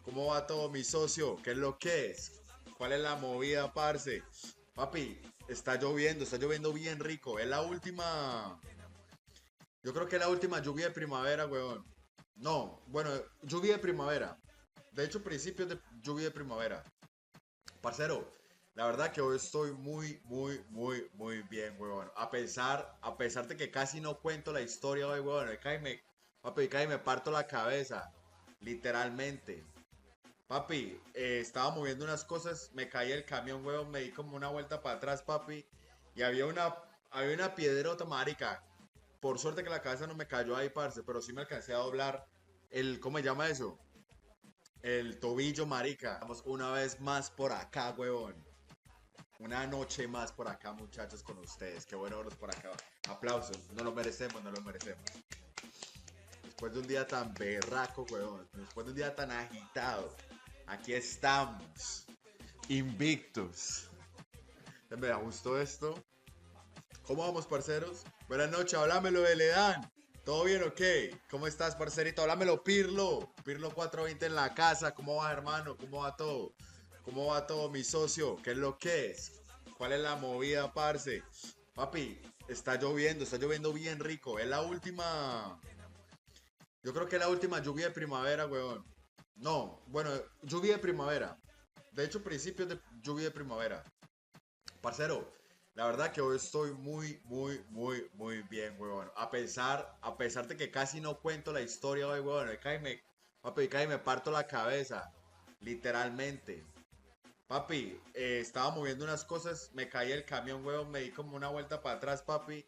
¿Cómo va todo, mi socio? ¿Qué es lo que es? ¿Cuál es la movida, parce? Papi, está lloviendo bien rico. Es la última. Yo creo que es la última lluvia de primavera, weón. No, bueno, lluvia de primavera. De hecho, principios de lluvia de primavera. Parcero, la verdad que hoy estoy muy bien, weón. A pesar de que casi no cuento la historia hoy, weón. Papi, cae me parto la cabeza. Literalmente. Papi, estaba moviendo unas cosas, me caí el camión, weón, me di como una vuelta para atrás, papi. Y había una piedrota, marica. Por suerte que la cabeza no me cayó ahí, parce, pero sí me alcancé a doblar el, ¿cómo se llama eso? El tobillo, marica. Estamos una vez más por acá, weón. Una noche más por acá, muchachos, con ustedes. Qué bueno verlos por acá. Aplausos. No lo merecemos, no lo merecemos. Después de un día tan berraco, weón. Después de un día tan agitado. Aquí estamos. Invictus. Me gustó esto. ¿Cómo vamos, parceros? Buenas noches, háblamelo de Ledán. ¿Todo bien o qué? ¿Cómo estás, parcerito? Háblamelo, Pirlo. Pirlo 420 en la casa. ¿Cómo va, hermano? ¿Cómo va todo? ¿Cómo va todo, mi socio? ¿Qué es lo que es? ¿Cuál es la movida, parce? Papi, está lloviendo bien rico. Es la última. Yo creo que es la última lluvia de primavera, weón. No, bueno, lluvia de primavera. De hecho, principios de lluvia de primavera. Parcero, la verdad que hoy estoy muy bien, weón. A pesar de que casi no cuento la historia hoy, weón. Papi, cae me parto la cabeza. Literalmente. Papi, estaba moviendo unas cosas, me caí el camión, huevón, me di como una vuelta para atrás, papi,